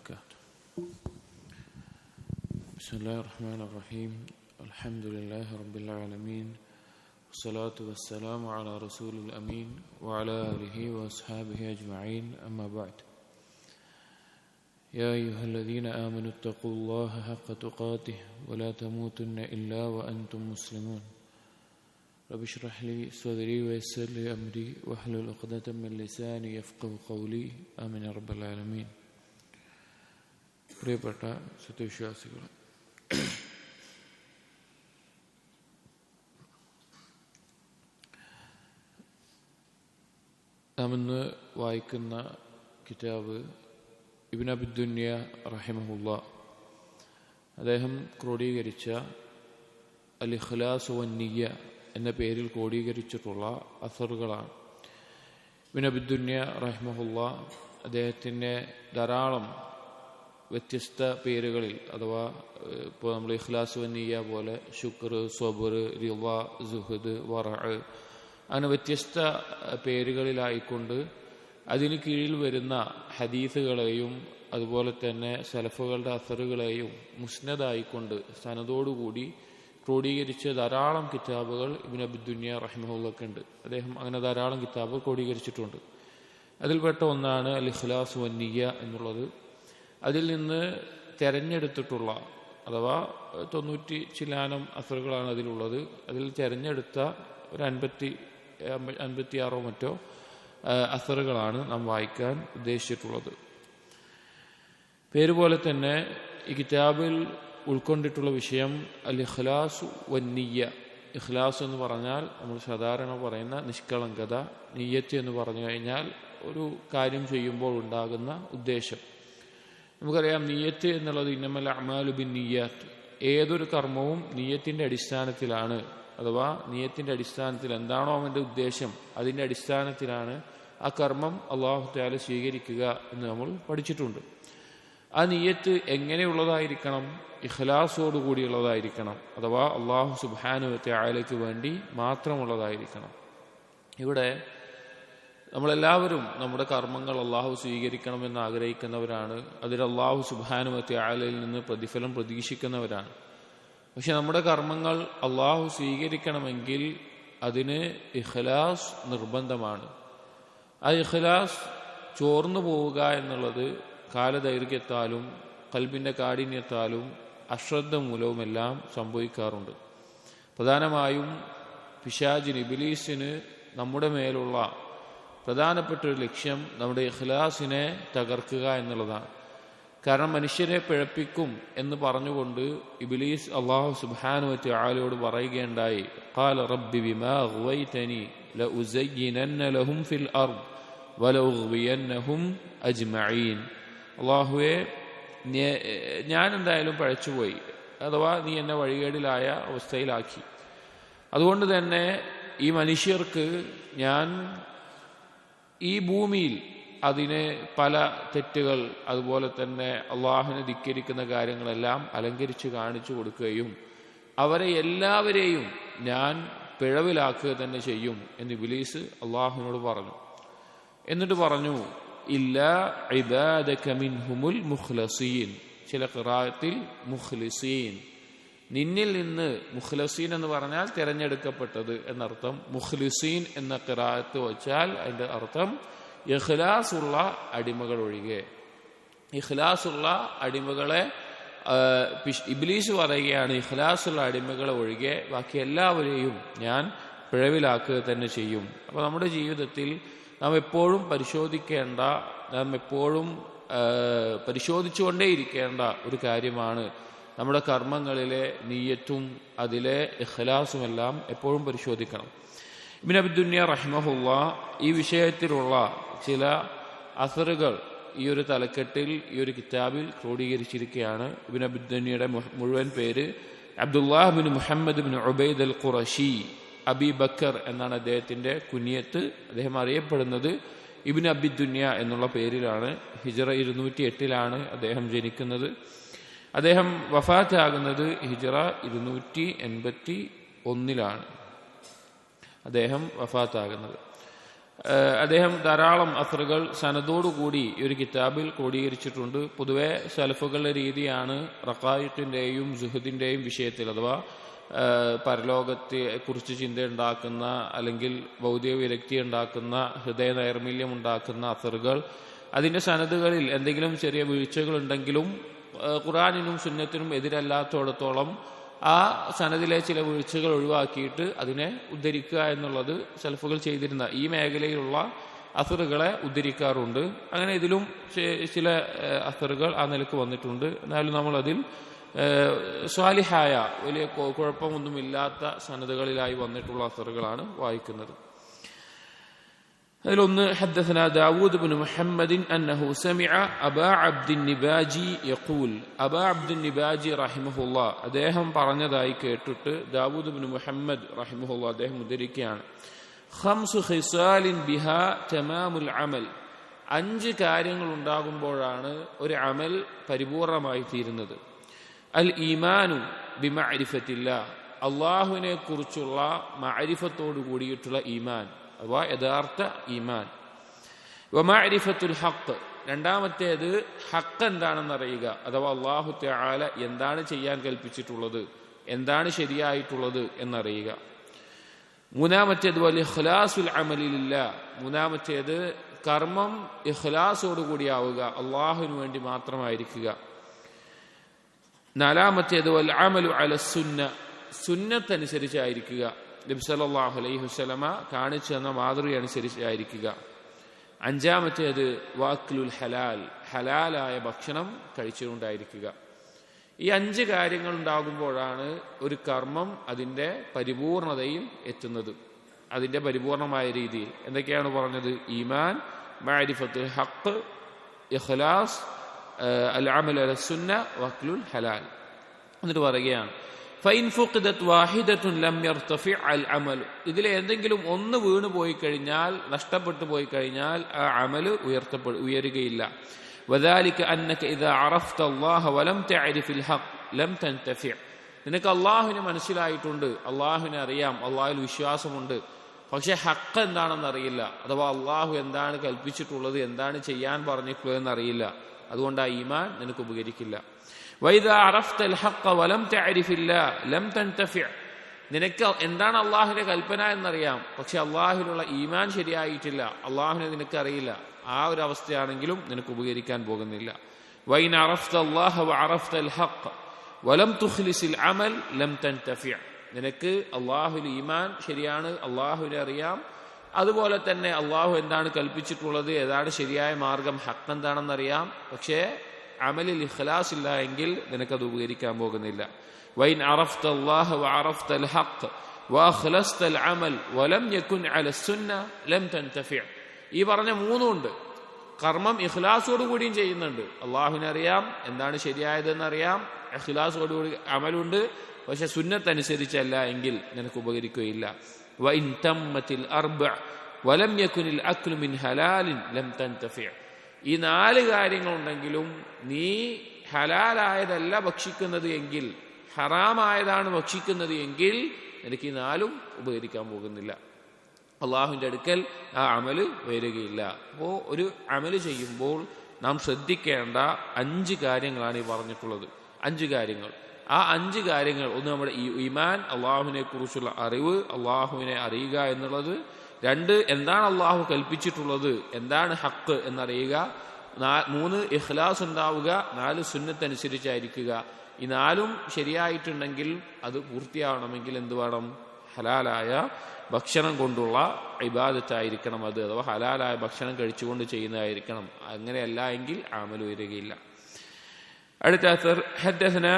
وبركاته. بسم الله الرحمن الرحيم. الحمد لله رب العالمين، والصلاة والسلام على رسول الأمين وعلى آله وأصحابه أجمعين، أما بعد. يا أيها الذين آمنوا اتقوا الله حق تقاته ولا تموتن إلا وأنتم مسلمون. رب اشرح لي صدري ويسر لي أمري واحلل عقدة من لساني يفقهوا قولي. آمين يا رب العالمين. പ്രിയപ്പെട്ട സത്യവിശ്വാസികളെ, നാം ഇന്ന് വായിക്കുന്ന കിതാബ് ഇബ്ൻ അബി ദുനിയ റഹിമഹുല്ലാഹ് അദ്ദേഹം ക്രോഡീകരിച്ച അൽ ഇഖ്ലാസ് വന്നിയ്യ എന്ന പേരിൽ ക്രോഡീകരിച്ചിട്ടുള്ള അസറുകളാണ്. ഇബ്ൻ അബി ദുനിയ റഹിമഹുല്ലാഹ് അദ്ദേഹത്തിൻ്റെ ധാരാളം വ്യത്യസ്ത പേരുകളിൽ, അഥവാ ഇപ്പോൾ നമ്മൾ ഇഖ്ലാസ് വന്നിയ്യ പോലെ ശുക്ർ, സ്വബർ, റിള, സുഹദ്, വറഅ്, അങ്ങനെ വ്യത്യസ്ത പേരുകളിലായിക്കൊണ്ട് അതിന് കീഴിൽ വരുന്ന ഹദീസുകളെയും അതുപോലെ തന്നെ സലഫുകളുടെ അസറുകളെയും മുസ്നദായിക്കൊണ്ട് സനദോടുകൂടി ക്രോഡീകരിച്ച ധാരാളം കിതാബുകൾ ഇബ്ൻ അബി ദുനിയ റഹിമഹുല്ലാഹ് ഉണ്ട്. അദ്ദേഹം അങ്ങനെ ധാരാളം കിതാബുകൾ ക്രോഡീകരിച്ചിട്ടുണ്ട്. അതിൽപ്പെട്ട ഒന്നാണ് അൽ ഇഖ്ലാസ് വന്നിയ്യ എന്നുള്ളത്. അതിൽ നിന്ന് തെരഞ്ഞെടുത്തിട്ടുള്ള, അഥവാ 90 ചില്ലാനം അസറുകളാണ് അതിലുള്ളത്. അതിൽ തെരഞ്ഞെടുത്ത ഒരു 56 മറ്റോ അസറുകളാണ് നാം വായിക്കാൻ ഉദ്ദേശിച്ചിട്ടുള്ളത്. പേര് പോലെ തന്നെ ഈ കിതാബിൽ ഉൾക്കൊണ്ടിട്ടുള്ള വിഷയം അൽ ഇഖ്ലാസ് വന്നിയ്യ. ഇഖ്ലാസ് എന്ന് പറഞ്ഞാൽ നമ്മൾ സാധാരണ പറയുന്ന നിഷ്കളങ്കത, നിയ്യത്ത് എന്ന് പറഞ്ഞു കഴിഞ്ഞാൽ ഒരു കാര്യം ചെയ്യുമ്പോൾ ഉണ്ടാകുന്ന ഉദ്ദേശം. നമുക്കറിയാം, നിയ്യത്ത് എന്നുള്ളത് ഇന്നമൽ അഅ്മാലു ബിന്നിയ്യാത്ത്, ഏതൊരു കർമ്മവും നിയ്യത്തിൻ്റെ അടിസ്ഥാനത്തിലാണ്, അഥവാ നിയ്യത്തിൻ്റെ അടിസ്ഥാനത്തിൽ എന്താണോ അവൻ്റെ ഉദ്ദേശം അതിൻ്റെ അടിസ്ഥാനത്തിലാണ് ആ കർമ്മം അല്ലാഹു തആല സ്വീകരിക്കുക എന്ന് നമ്മൾ പഠിച്ചിട്ടുണ്ട്. ആ നിയ്യത്ത് എങ്ങനെയുള്ളതായിരിക്കണം? ഇഖ്ലാസോടുകൂടിയുള്ളതായിരിക്കണം, അഥവാ അല്ലാഹു സുബ്ഹാനഹു വ തആലയ്ക്ക് വേണ്ടി മാത്രമുള്ളതായിരിക്കണം. ഇവിടെ നമ്മളെല്ലാവരും നമ്മുടെ കർമ്മങ്ങൾ അള്ളാഹു സ്വീകരിക്കണമെന്ന് ആഗ്രഹിക്കുന്നവരാണ്. അതിൽ അള്ളാഹു സുബ്ഹാനഹു വ തആലയിൽ നിന്ന് പ്രതിഫലം പ്രതീക്ഷിക്കുന്നവരാണ്. പക്ഷെ നമ്മുടെ കർമ്മങ്ങൾ അള്ളാഹു സ്വീകരിക്കണമെങ്കിൽ അതിന് ഇഖ്ലാസ് നിർബന്ധമാണ്. ആ ഇഖ്ലാസ് ചോർന്നു പോവുക എന്നുള്ളത് കാലദൈർഘ്യത്താലും ഖൽബിൻ്റെ കാഠിന്യത്താലും അശ്രദ്ധ മൂലവുമെല്ലാം സംഭവിക്കാറുണ്ട്. പ്രധാനമായും പിശാചിന്, ഇബ്ലീസിന് നമ്മുടെ മേലുള്ള പ്രധാനപ്പെട്ട ഒരു ലക്ഷ്യം നമ്മുടെ ഇഖ്ലാസിനെ തകർക്കുക എന്നുള്ളതാണ്. കാരണം മനുഷ്യരെ പിഴപ്പിക്കും എന്ന് പറഞ്ഞുകൊണ്ട് ഇബ്ലീസ് അല്ലാഹു സുബ്ഹാനഹു വ തആലയോട് പറയുകയുണ്ടായി, ഖാല റബ്ബി ബിമാ അഗ്വൈതനി ലഉസയ്യിനന്ന ലഹും ഫിൽ അർദ് വലഉഗ്വിയന്നഹും അജ്മഈൻ. അല്ലാഹുവേ, ഞാൻ എന്തായാലും പഴച്ചുപോയി, അഥവാ നീ എന്നെ വഴികേടിലായ അവസ്ഥയിലാക്കി. അതുകൊണ്ട് തന്നെ ഈ മനുഷ്യർക്ക് ഞാൻ ഈ ഭൂമിയിൽ അതിന് പല തെറ്റുകൾ, അതുപോലെ തന്നെ അള്ളാഹുവിനെ ധിക്കരിക്കുന്ന കാര്യങ്ങളെല്ലാം അലങ്കരിച്ച് കാണിച്ചു കൊടുക്കുകയും അവരെ എല്ലാവരെയും ഞാൻ പിഴവിലാക്കുക തന്നെ ചെയ്യും എന്ന് ഇബ്ലീസ് അള്ളാഹുവിനോട് പറഞ്ഞു. എന്നിട്ട് പറഞ്ഞു, ഇല്ലാ ഇബാദക മിൻഹുമുൽ മുഖ്ലസീൻ, ചില ഖിറാഅത്തിൽ മുഖ്ലിസീൻ, നിന്നിൽ നിന്ന്. മുഖ്ലസീൻ എന്ന് പറഞ്ഞാൽ തിരഞ്ഞെടുക്കപ്പെട്ടത് എന്നർത്ഥം. മുഖ്ലിസീൻ എന്ന ഖിറാഅത്ത് വച്ചാൽ അതിൻ്റെ അർത്ഥം ഇഖ്ലാസുള്ള അടിമകൾ ഒഴികെ. ഇഖ്ലാസുള്ള അടിമകളെ ഇബ്ലീസ് പറയുകയാണ്, ഇഖ്ലാസുള്ള അടിമകളെ ഒഴികെ ബാക്കി എല്ലാവരെയും ഞാൻ പിഴവിലാക്കുക തന്നെ ചെയ്യും. അപ്പോൾ നമ്മുടെ ജീവിതത്തിൽ നാം എപ്പോഴും പരിശോധിക്കേണ്ട, നാം എപ്പോഴും പരിശോധിച്ചുകൊണ്ടേയിരിക്കേണ്ട ഒരു കാര്യമാണ് നമ്മുടെ കർമ്മങ്ങളിലെ നിയ്യത്തും അതിലെ ഇഖ്ലാസുമെല്ലാം എപ്പോഴും പരിശോധിക്കണം. ഇബ്ൻ അബി ദുനിയ റഹിമഹുല്ലാഹ് ഈ വിഷയത്തിലുള്ള ചില അസറുകൾ ഈ ഒരു തലക്കെട്ടിൽ, ഈ ഒരു കിതാബിൽ ക്രോഡീകരിച്ചിരിക്കുകയാണ്. ഇബ്ൻ അബി ദുനിയയുടെ മുഴുവൻ പേര് Abdullah bin Muhammad bin Ubaid al Qurashi, Abi Bakr എന്നാണ് അദ്ദേഹത്തിൻ്റെ കുനിയത്ത്. അദ്ദേഹം അറിയപ്പെടുന്നത് ഇബ്ൻ അബി ദുനിയ എന്നുള്ള പേരിലാണ്. ഹിജ്റ 208 അദ്ദേഹം ജനിക്കുന്നത്. അദ്ദേഹം വഫാത്താകുന്നത് ഹിജ്റ 281 അദ്ദേഹം വഫാത്താകുന്നത്. അദ്ദേഹം ധാരാളം അസറുകൾ സനദോടുകൂടി ഈ ഒരു കിതാബിൽ ക്രോഡീകരിച്ചിട്ടുണ്ട്. പൊതുവെ സലഫുകളുടെ രീതിയാണ് റഖായിഖിന്റെയും സുഹദിന്റെയും വിഷയത്തിൽ, അഥവാ പരലോകത്തെ കുറിച്ച് ചിന്തയുണ്ടാക്കുന്ന അല്ലെങ്കിൽ ഭൗതിക വിരക്തി ഉണ്ടാക്കുന്ന ഹൃദയ നൈർമല്യം ഉണ്ടാക്കുന്ന അസറുകൾ, അതിന്റെ സനദുകളിൽ എന്തെങ്കിലും ചെറിയ വീഴ്ചകൾ ഉണ്ടെങ്കിലും ഖുർആനിനും സുന്നത്തിനും എതിരല്ലാത്തോടത്തോളം ആ സനദിലെ ചില വീഴ്ചകൾ ഒഴിവാക്കിയിട്ട് അതിനെ ഉദ്ധരിക്കുക എന്നുള്ളത് സലഫുകൾ ചെയ്തിരുന്ന ഈ മേഖലയിലുള്ള അസറുകളെ ഉദ്ധരിക്കാറുണ്ട്. അങ്ങനെ ഇതിലും ചില അസറുകൾ ആ നിലക്ക് വന്നിട്ടുണ്ട്. എന്നാലും നമ്മളതിൽ സ്വാലിഹായ വലിയ കുഴപ്പമൊന്നുമില്ലാത്ത സനദുകളിലായി വന്നിട്ടുള്ള അസറുകളാണ് വായിക്കുന്നത്. അതിലൊന്ന് حدثنا داود بن محمد أنه سمع أبا عبد النباجي يقول أبا عبد النباجي رحمه الله അദ്ദേഹം പറഞ്ഞതായി കേട്ടിട്ട് ദാവൂദ് ഇബ്നു മുഹമ്മദ് റഹിമഹുല്ലാ അദ്ദേഹം ഉദ്ധരിക്കുകയാണ്, خمس خصال بها تمام العمل, 5 കാര്യങ്ങൾ ഉണ്ടാകുമ്പോഴാണ് ഒരു അമൽ പരിപൂർണമായി തീരുന്നത്. അൽ ഈമാനു ബിമഅരിഫത്തില്ലാ, അല്ലാഹുവിനെ കുറിച്ചുള്ള മഅരിഫത്തോട് കൂടിയിട്ടുള്ള ഈമാൻ അഥവാ യഥാർത്ഥ ഈമാൻ. വമഅരിഫത്തുൽ ഹഖ്, രണ്ടാമത്തേത് ഹഖ് എന്താണെന്ന് അറിയുക, അഥവാ അല്ലാഹു തആല എന്താണ് ചെയ്യാൻ കൽപ്പിച്ചിട്ടുള്ളത്, എന്താണ് ശരിയായിട്ടുള്ളത് എന്നറിയുക. മൂന്നാമത്തേത് വൽ ഇഖ്ലാസുൽ അമലി ലില്ലാഹ്, മൂന്നാമത്തേത് കർമ്മം ഇഖ്ലാസോട് കൂടിയാവുക, അല്ലാഹുവിന് വേണ്ടി മാത്രമായിരിക്കുക. നാലാമത്തേത് വൽ അമലു അല സുന്ന, സുന്നത്തനുസരിച്ചായിരിക്കുക, നബി സല്ലല്ലാഹു അലൈഹി വസല്ലമ കാണിച്ചു തന്ന മാതൃക അനുസരിച്ചായിരിക്കുക. അഞ്ചാമത്തേത് വാക്ലുൽ ഹലാൽ, ഹലാലായ ഭക്ഷണം കഴിച്ചുകൊണ്ടായിരിക്കുക. ഈ 5 കാര്യങ്ങൾ ഉണ്ടാകുമ്പോഴാണ് ഒരു കർമ്മം അതിൻ്റെ പരിപൂർണതയിൽ എത്തുന്നത്, അതിൻ്റെ പരിപൂർണമായ രീതിയിൽ. എന്തൊക്കെയാണ് പറഞ്ഞത്? ഈമാൻ, മഅരിഫത്തുൽ ഹഖ്, ഇഖ്ലാസ്, അൽ അമൽ അല സുന്ന, വക്ലുൽ ഹലാൽ. എന്നിട്ട് പറയുകയാണ് ഫൈൻ ഫുഖിദത് വാഹിദത്തുൻ ലം യർതഫി അൽ അമൽ, ഇതിൽ എന്തെങ്കിലും ഒന്ന് വീണു പോയി കഴിഞ്ഞാൽ, നഷ്ടപ്പെട്ടു പോയി കഴിഞ്ഞാൽ ആ അമല് ഉയരുകയില്ല. വദാലിക അന്നക ഇദാ അറഫ്ത അല്ലാഹ വലം തഅരിഫിൽ ഹഖ് ലം തൻതഫി, നിനക്ക് അല്ലാഹുവിനെ മനസ്സിലായിട്ടുണ്ട്, അല്ലാഹുവിനെ അറിയാം, അല്ലാഹുവിൽ വിശ്വാസമുണ്ട്, പക്ഷെ ഹഖ് എന്താണെന്ന് അറിയില്ല, അഥവാ അല്ലാഹു എന്താണ് കൽപ്പിച്ചിട്ടുള്ളത്, എന്താണ് ചെയ്യാൻ പറഞ്ഞിട്ടുള്ളത് എന്നറിയില്ല. അതുകൊണ്ട് ആ ഈമാൻ നിനക്ക് ഉപകരിക്കില്ല. വൈദാ അറഫ്തൽ ഹഖ് വലം തഅരിഫില്ലാഹ് ലം തൻതഫി, നിനക്ക് എന്താണ് അല്ലാഹുവിന്റെ കൽപ്പന എന്നറിയാം, പക്ഷെ അല്ലാഹുവിനുള്ള ഈമാൻ ശരിയായിട്ടില്ല, അല്ലാഹുവിനെ നിനക്ക് അറിയില്ല. ആ ഒരു അവസ്ഥയാണെങ്കിലും നിനക്ക് ഉപകരിക്കാൻ പോകുന്നില്ല. വൈൻ അറഫ്ത അല്ലാഹ വഅറഫ്തൽ ഹഖ് വലം തുഖ്ലിസിൽ അമൽ ലം തൻതഫി, നിനക്ക് അല്ലാഹുവിൽ ഈമാൻ ശരിയാണ്, അല്ലാഹുവിനെ അറിയാം, അതുപോലെ തന്നെ അല്ലാഹു എന്താണ് കൽപ്പിച്ചിട്ടുള്ളത്, ഏതാണ് ശരിയായ മാർഗം, ഹഖ് എന്താണെന്നറിയാം, പക്ഷേ അമലിൽ ഇഖ്ലാസ് ഇല്ല എങ്കിൽ നിനക്കത് ഉപകരിക്കാൻ പോകുന്നില്ല. വൈൻ അറഫ്ത അല്ലാഹ വഅറഫ്തൽ ഹഖ് വഅഖ്ലസ്തൽ അമൽ വലം യകുൻ അല സുന്ന ലം തൻതഫി, ഈ പറഞ്ഞ 3 ഉണ്ട്. കർമ്മം ഇഖ്ലാസോട് കൂടിയും ചെയ്യുന്നുണ്ട്, അല്ലാഹുവിനെ അറിയാം, എന്താണ് ശരിയായതെന്ന് അറിയാം, ഇഖ്ലാസോട് കൂടി അമലുണ്ട്, പക്ഷെ സുന്നത്തനുസരിച്ചല്ല എങ്കിൽ നിനക്ക് ഉപകരിക്കുകയില്ല. വഇൻ തമ്മത്തിൽ അർബഅ വലം യകുനിൽ അക്ലു മിൻ ഹലാലിൻ ലം തൻതഫി, ഈ 4 കാര്യങ്ങളുണ്ടെങ്കിലും നീ ഹലാലായതല്ല ഭക്ഷിക്കുന്നത് എങ്കിൽ, ഹറാമായതാണ് ഭക്ഷിക്കുന്നത് എങ്കിൽ എനിക്ക് ഈ 4ഉം ഉപകരിക്കാൻ പോകുന്നില്ല, അള്ളാഹുവിൻ്റെ അടുക്കൽ ആ അമല് വരികയില്ല. അപ്പോൾ ഒരു അമല് ചെയ്യുമ്പോൾ നാം ശ്രദ്ധിക്കേണ്ട 5 കാര്യങ്ങളാണ് ഈ പറഞ്ഞിട്ടുള്ളത്. 5 കാര്യങ്ങൾ. ആ 5 കാര്യങ്ങൾ, ഒന്ന് നമ്മുടെ ഈമാൻ, അള്ളാഹുവിനെ കുറിച്ചുള്ള അറിവ്, അള്ളാഹുവിനെ അറിയുക എന്നുള്ളത്. 2, എന്താണ് അള്ളാഹു കൽപ്പിച്ചിട്ടുള്ളത്, എന്താണ് ഹഖ് എന്നറിയുക. 3, ഇഖ്ലാസ് ഉണ്ടാവുക. 4, സുന്നത്തനുസരിച്ചായിരിക്കുക. ഈ 4ഉം ശരിയായിട്ടുണ്ടെങ്കിൽ അത് പൂർത്തിയാവണമെങ്കിൽ എന്ത് വേണം? ഹലാലായ ഭക്ഷണം കൊണ്ടുള്ള ഇബാദത്തായിരിക്കണം അത്, അഥവാ ഹലാലായ ഭക്ഷണം കഴിച്ചുകൊണ്ട് ചെയ്യുന്നതായിരിക്കണം. അങ്ങനെയല്ല എങ്കിൽ അമൽ വരികയില്ല. അടുത്ത ഹദ്ദസനാ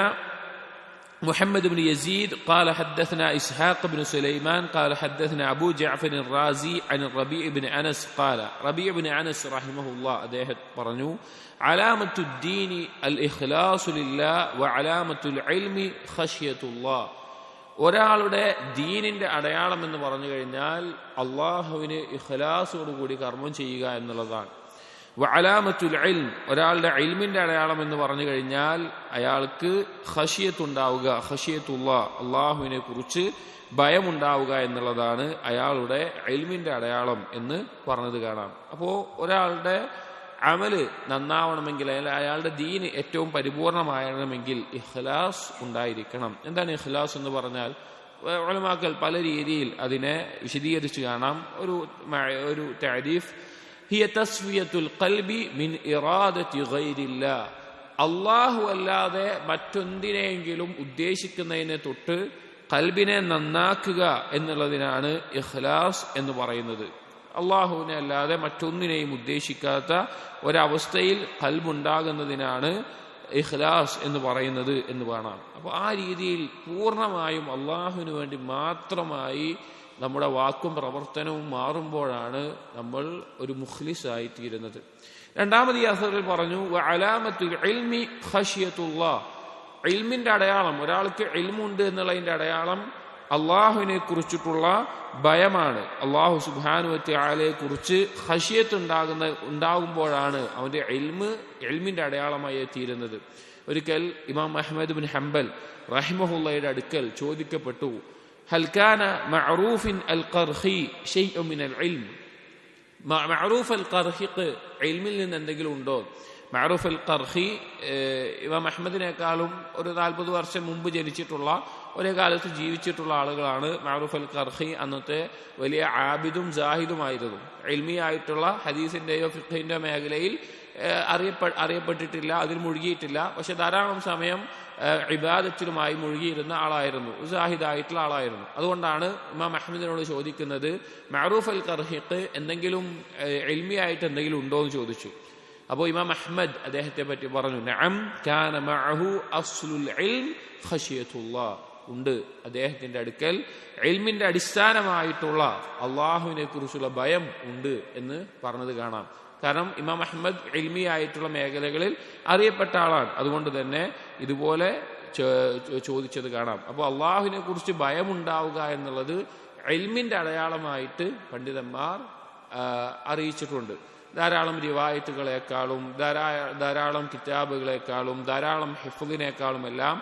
محمد بن يزيد قال حدثنا إسحاق بن سليمان قال حدثنا أبو جعفر الرازي عن الربيع بن أنس قال ربيع بن أنس رحمه الله أديه برنو علامة الدين الإخلاص لله وعلامة العلم خشية الله. ഒരാളുടെ ദീനിന്റെ അടയാളം എന്ന് പറഞ്ഞു കഴിഞ്ഞാൽ അള്ളാഹുവിന് ഇഖ്ലാസോടുകൂടി കർമ്മം ചെയ്യുക എന്നുള്ളതാണ്. വഅലാമത്തുൽ ഇൽം, ഒരാളുടെ ഇൽമിന്റെ അടയാളം എന്ന് പറഞ്ഞു കഴിഞ്ഞാൽ അയാൾക്ക് ഖശിയത്തുണ്ടാവുക, ഖശിയത്തുല്ലാഹ്, അള്ളാഹുവിനെ കുറിച്ച് ഭയമുണ്ടാവുക എന്നുള്ളതാണ് അയാളുടെ ഇൽമിന്റെ അടയാളം എന്ന് പറഞ്ഞത് കാണാം. അപ്പോൾ ഒരാളുടെ അമല് നന്നാവണമെങ്കിൽ, അയാളുടെ ദീന് ഏറ്റവും പരിപൂർണമാകണമെങ്കിൽ ഇഖ്ലാസ് ഉണ്ടായിരിക്കണം. എന്താണ് ഇഖ്ലാസ് എന്ന് പറഞ്ഞാൽ? ഉലമാക്കൾ പല രീതിയിൽ അതിനെ വിശദീകരിച്ച് കാണാം. ഒരു തഅരീഫ്, ഹിയ തസ്വിയത്തുൽ ഖൽബി മിൻ ഇറാദത്തി ഗൈരില്ലാഹ്, അല്ലാഹു അല്ലാതെ മറ്റൊന്നിനെയെങ്കിലും ഉദ്ദേശിക്കുന്നതിനെ തൊട്ട് ഖൽബിനെ നന്നാക്കുക എന്നുള്ളതിനാണ് ഇഖ്ലാസ് എന്ന് പറയുന്നത്. അള്ളാഹുവിനെ അല്ലാതെ മറ്റൊന്നിനെയും ഉദ്ദേശിക്കാത്ത ഒരവസ്ഥയിൽ ഖൽബുണ്ടാകുന്നതിനാണ് ഇഖ്ലാസ് എന്ന് പറയുന്നത് എന്ന് കാണാം. അപ്പോൾ ആ രീതിയിൽ പൂർണ്ണമായും അള്ളാഹുവിന് വേണ്ടി മാത്രമായി നമ്മുടെ വാക്കും പ്രവർത്തനവും മാറുമ്പോഴാണ് നമ്മൾ ഒരു മുഖ്ലിസായി തീരുന്നത്. രണ്ടാമത് ഈ അസറിൽ പറഞ്ഞു, വഅലാമത്തുൽ ഇൽമി ഖശിയത്തുല്ലാഹ്, ഇൽമിന്റെ അടയാളം, ഒരാൾക്ക് ഇൽമുണ്ട് എന്നുള്ളതിന്റെ അടയാളം അള്ളാഹുവിനെ കുറിച്ചിട്ടുള്ള ഭയമാണ്. അള്ളാഹു സുബ്ഹാനഹു വ തആലയെ കുറിച്ച് ഖശിയത്ത് ഉണ്ടാകുമ്പോഴാണ് അവന്റെ ഇൽമിന്റെ അടയാളമായി തീരുന്നത്. ഒരിക്കൽ ഇമാം അഹ്മദ് ബിൻ ഹംബൽ റഹിമഹുള്ളയുടെ അടുക്കൽ ചോദിക്കപ്പെട്ടു, ഹൽ കാന മഅറൂഫിൻ അൽ ഖർഖി ശൈഉ മിനൽ ഇൽം, മഅറൂഫ് അൽ ഖർഖിക്ക് ഇൽമിൽ നിന്ന് എന്തെങ്കിലും ഉണ്ടോ? മഅറൂഫ് അൽ ഖർഖി ഇമാം അഹ്മദിനേക്കാളും ഒരു 40 വർഷം മുമ്പ് ജനിച്ചിട്ടുള്ള, ഒരേ കാലത്ത് ജീവിച്ചിട്ടുള്ള ആളുകളാണ് മഅറൂഫ് അൽ ഖർഖി. അന്നത്തെ വലിയ ആബിദും ജാഹിദുമായിരുന്നു. ഇൽമി ആയിട്ടുള്ള ഹദീസിന്റെയോ ഫിഖ്ഹിന്റെയോ മേഖലയിൽ അറിയപ്പെട്ടിട്ടില്ല, അതിൽ മുഴുകിയിട്ടില്ല. പക്ഷെ ധാരാളം സമയം ഇബാദത്തിലുമായി മുഴുകിയിരുന്ന ആളായിരുന്നു, ജാഹിദായിട്ടുള്ള ആളായിരുന്നു. അതുകൊണ്ടാണ് ഇമാം അഹ്മദിനോട് ചോദിക്കുന്നത്, മഅറൂഫ് അൽ ഖർഖിക്ക് എന്തെങ്കിലും ഇൽമി ആയിട്ട് എന്തെങ്കിലും ഉണ്ടോ എന്ന് ചോദിച്ചു. അപ്പോൾ ഇമാം അഹ്മദ് അദ്ദേഹത്തെ പറ്റി പറഞ്ഞു, നഅം കാന മഅഹു അസ്ലുൽ ഇൽം ഖശിയത്തുല്ലാഹ്, ഉണ്ട്, അദ്ദേഹത്തിന്റെ അടുക്കൽ ഇൽമിന്റെ അടിസ്ഥാനമായിട്ടുള്ള അള്ളാഹുവിനെ കുറിച്ചുള്ള ഭയം ഉണ്ട് എന്ന് പറഞ്ഞത് കാണാം. കാരണം ഇമാം അഹ്മദ് ഇൽമി ആയിട്ടുള്ള മേഖലകളിൽ അറിയപ്പെട്ട ആളാണ്. അതുകൊണ്ട് തന്നെ ഇതുപോലെ ചോദിച്ചത് കാണാം. അപ്പോൾ അള്ളാഹുവിനെ കുറിച്ച് ഭയമുണ്ടാവുക എന്നുള്ളത് ഇൽമിന്റെ അടയാളമായിട്ട് പണ്ഡിതന്മാർ അറിയിച്ചിട്ടുണ്ട്. ധാരാളം റിവായത്തുകളെക്കാളും ധാരാളം കിതാബുകളെക്കാളും ധാരാളം ഹിഫ്ളിനേക്കാളും എല്ലാം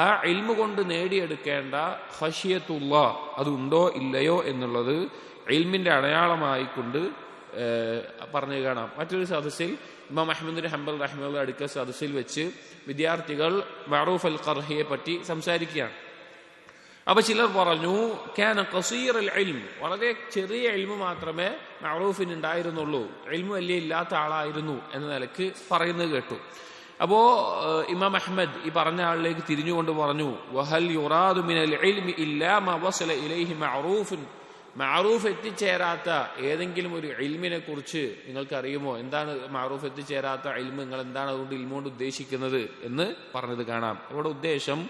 ആ ഇൽമു കൊണ്ട് നേടിയെടുക്കേണ്ട ഖശിയത്തുല്ലാഹ് അതുണ്ടോ ഇല്ലയോ എന്നുള്ളത് ഇൽമിന്റെ അടയാളമായിക്കൊണ്ട് പറഞ്ഞു കാണാം. മറ്റൊരു സദസ്സിൽ ഇമാം അഹ്മദ് ബിൻ ഹംബൽ റഹിമഹുള്ളാഹി അടുക്കൽ സദസ്സിൽ വെച്ച് വിദ്യാർത്ഥികൾ മഅറൂഫ് അൽ ഖർഹിയെ പറ്റി സംസാരിക്കുകയാണ്. അപ്പൊ ചിലർ പറഞ്ഞു, കാന ഖസീർ അൽ ഇൽം, വളരെ ചെറിയ ഇൽമു മാത്രമേ മഅറൂഫിന് ഉണ്ടായിരുന്നുള്ളൂ, ഇൽമു വലിയ ഇല്ലാത്ത ആളായിരുന്നു എന്ന നിലക്ക് പറയുന്നത് കേട്ടു. അപ്പോ ഇമാം അഹ്മദ് ഈ പറഞ്ഞ ആളിലേക്ക് തിരിഞ്ഞുകൊണ്ട് പറഞ്ഞു, വഹൽ യുറാദു മിനൽ ഇൽമി ഇല്ലാ മാ വസല ഇലൈഹി മഅറൂഫുൻ, മഅറൂഫ് എത്തിച്ചേരാത്ത ഏതെങ്കിലും ഒരു ഇൽമിനെ കുറിച്ച് നിങ്ങൾക്ക് അറിയുമോ? എന്താണ് മഅറൂഫ് എത്തിച്ചേരാത്ത ഇൽമ്, നിങ്ങൾ എന്താണ് അതുകൊണ്ട് ഇൽമു കൊണ്ട് ഉദ്ദേശിക്കുന്നത് എന്ന് പറഞ്ഞത് കാണാം. അവിടെ ഉദ്ദേശം,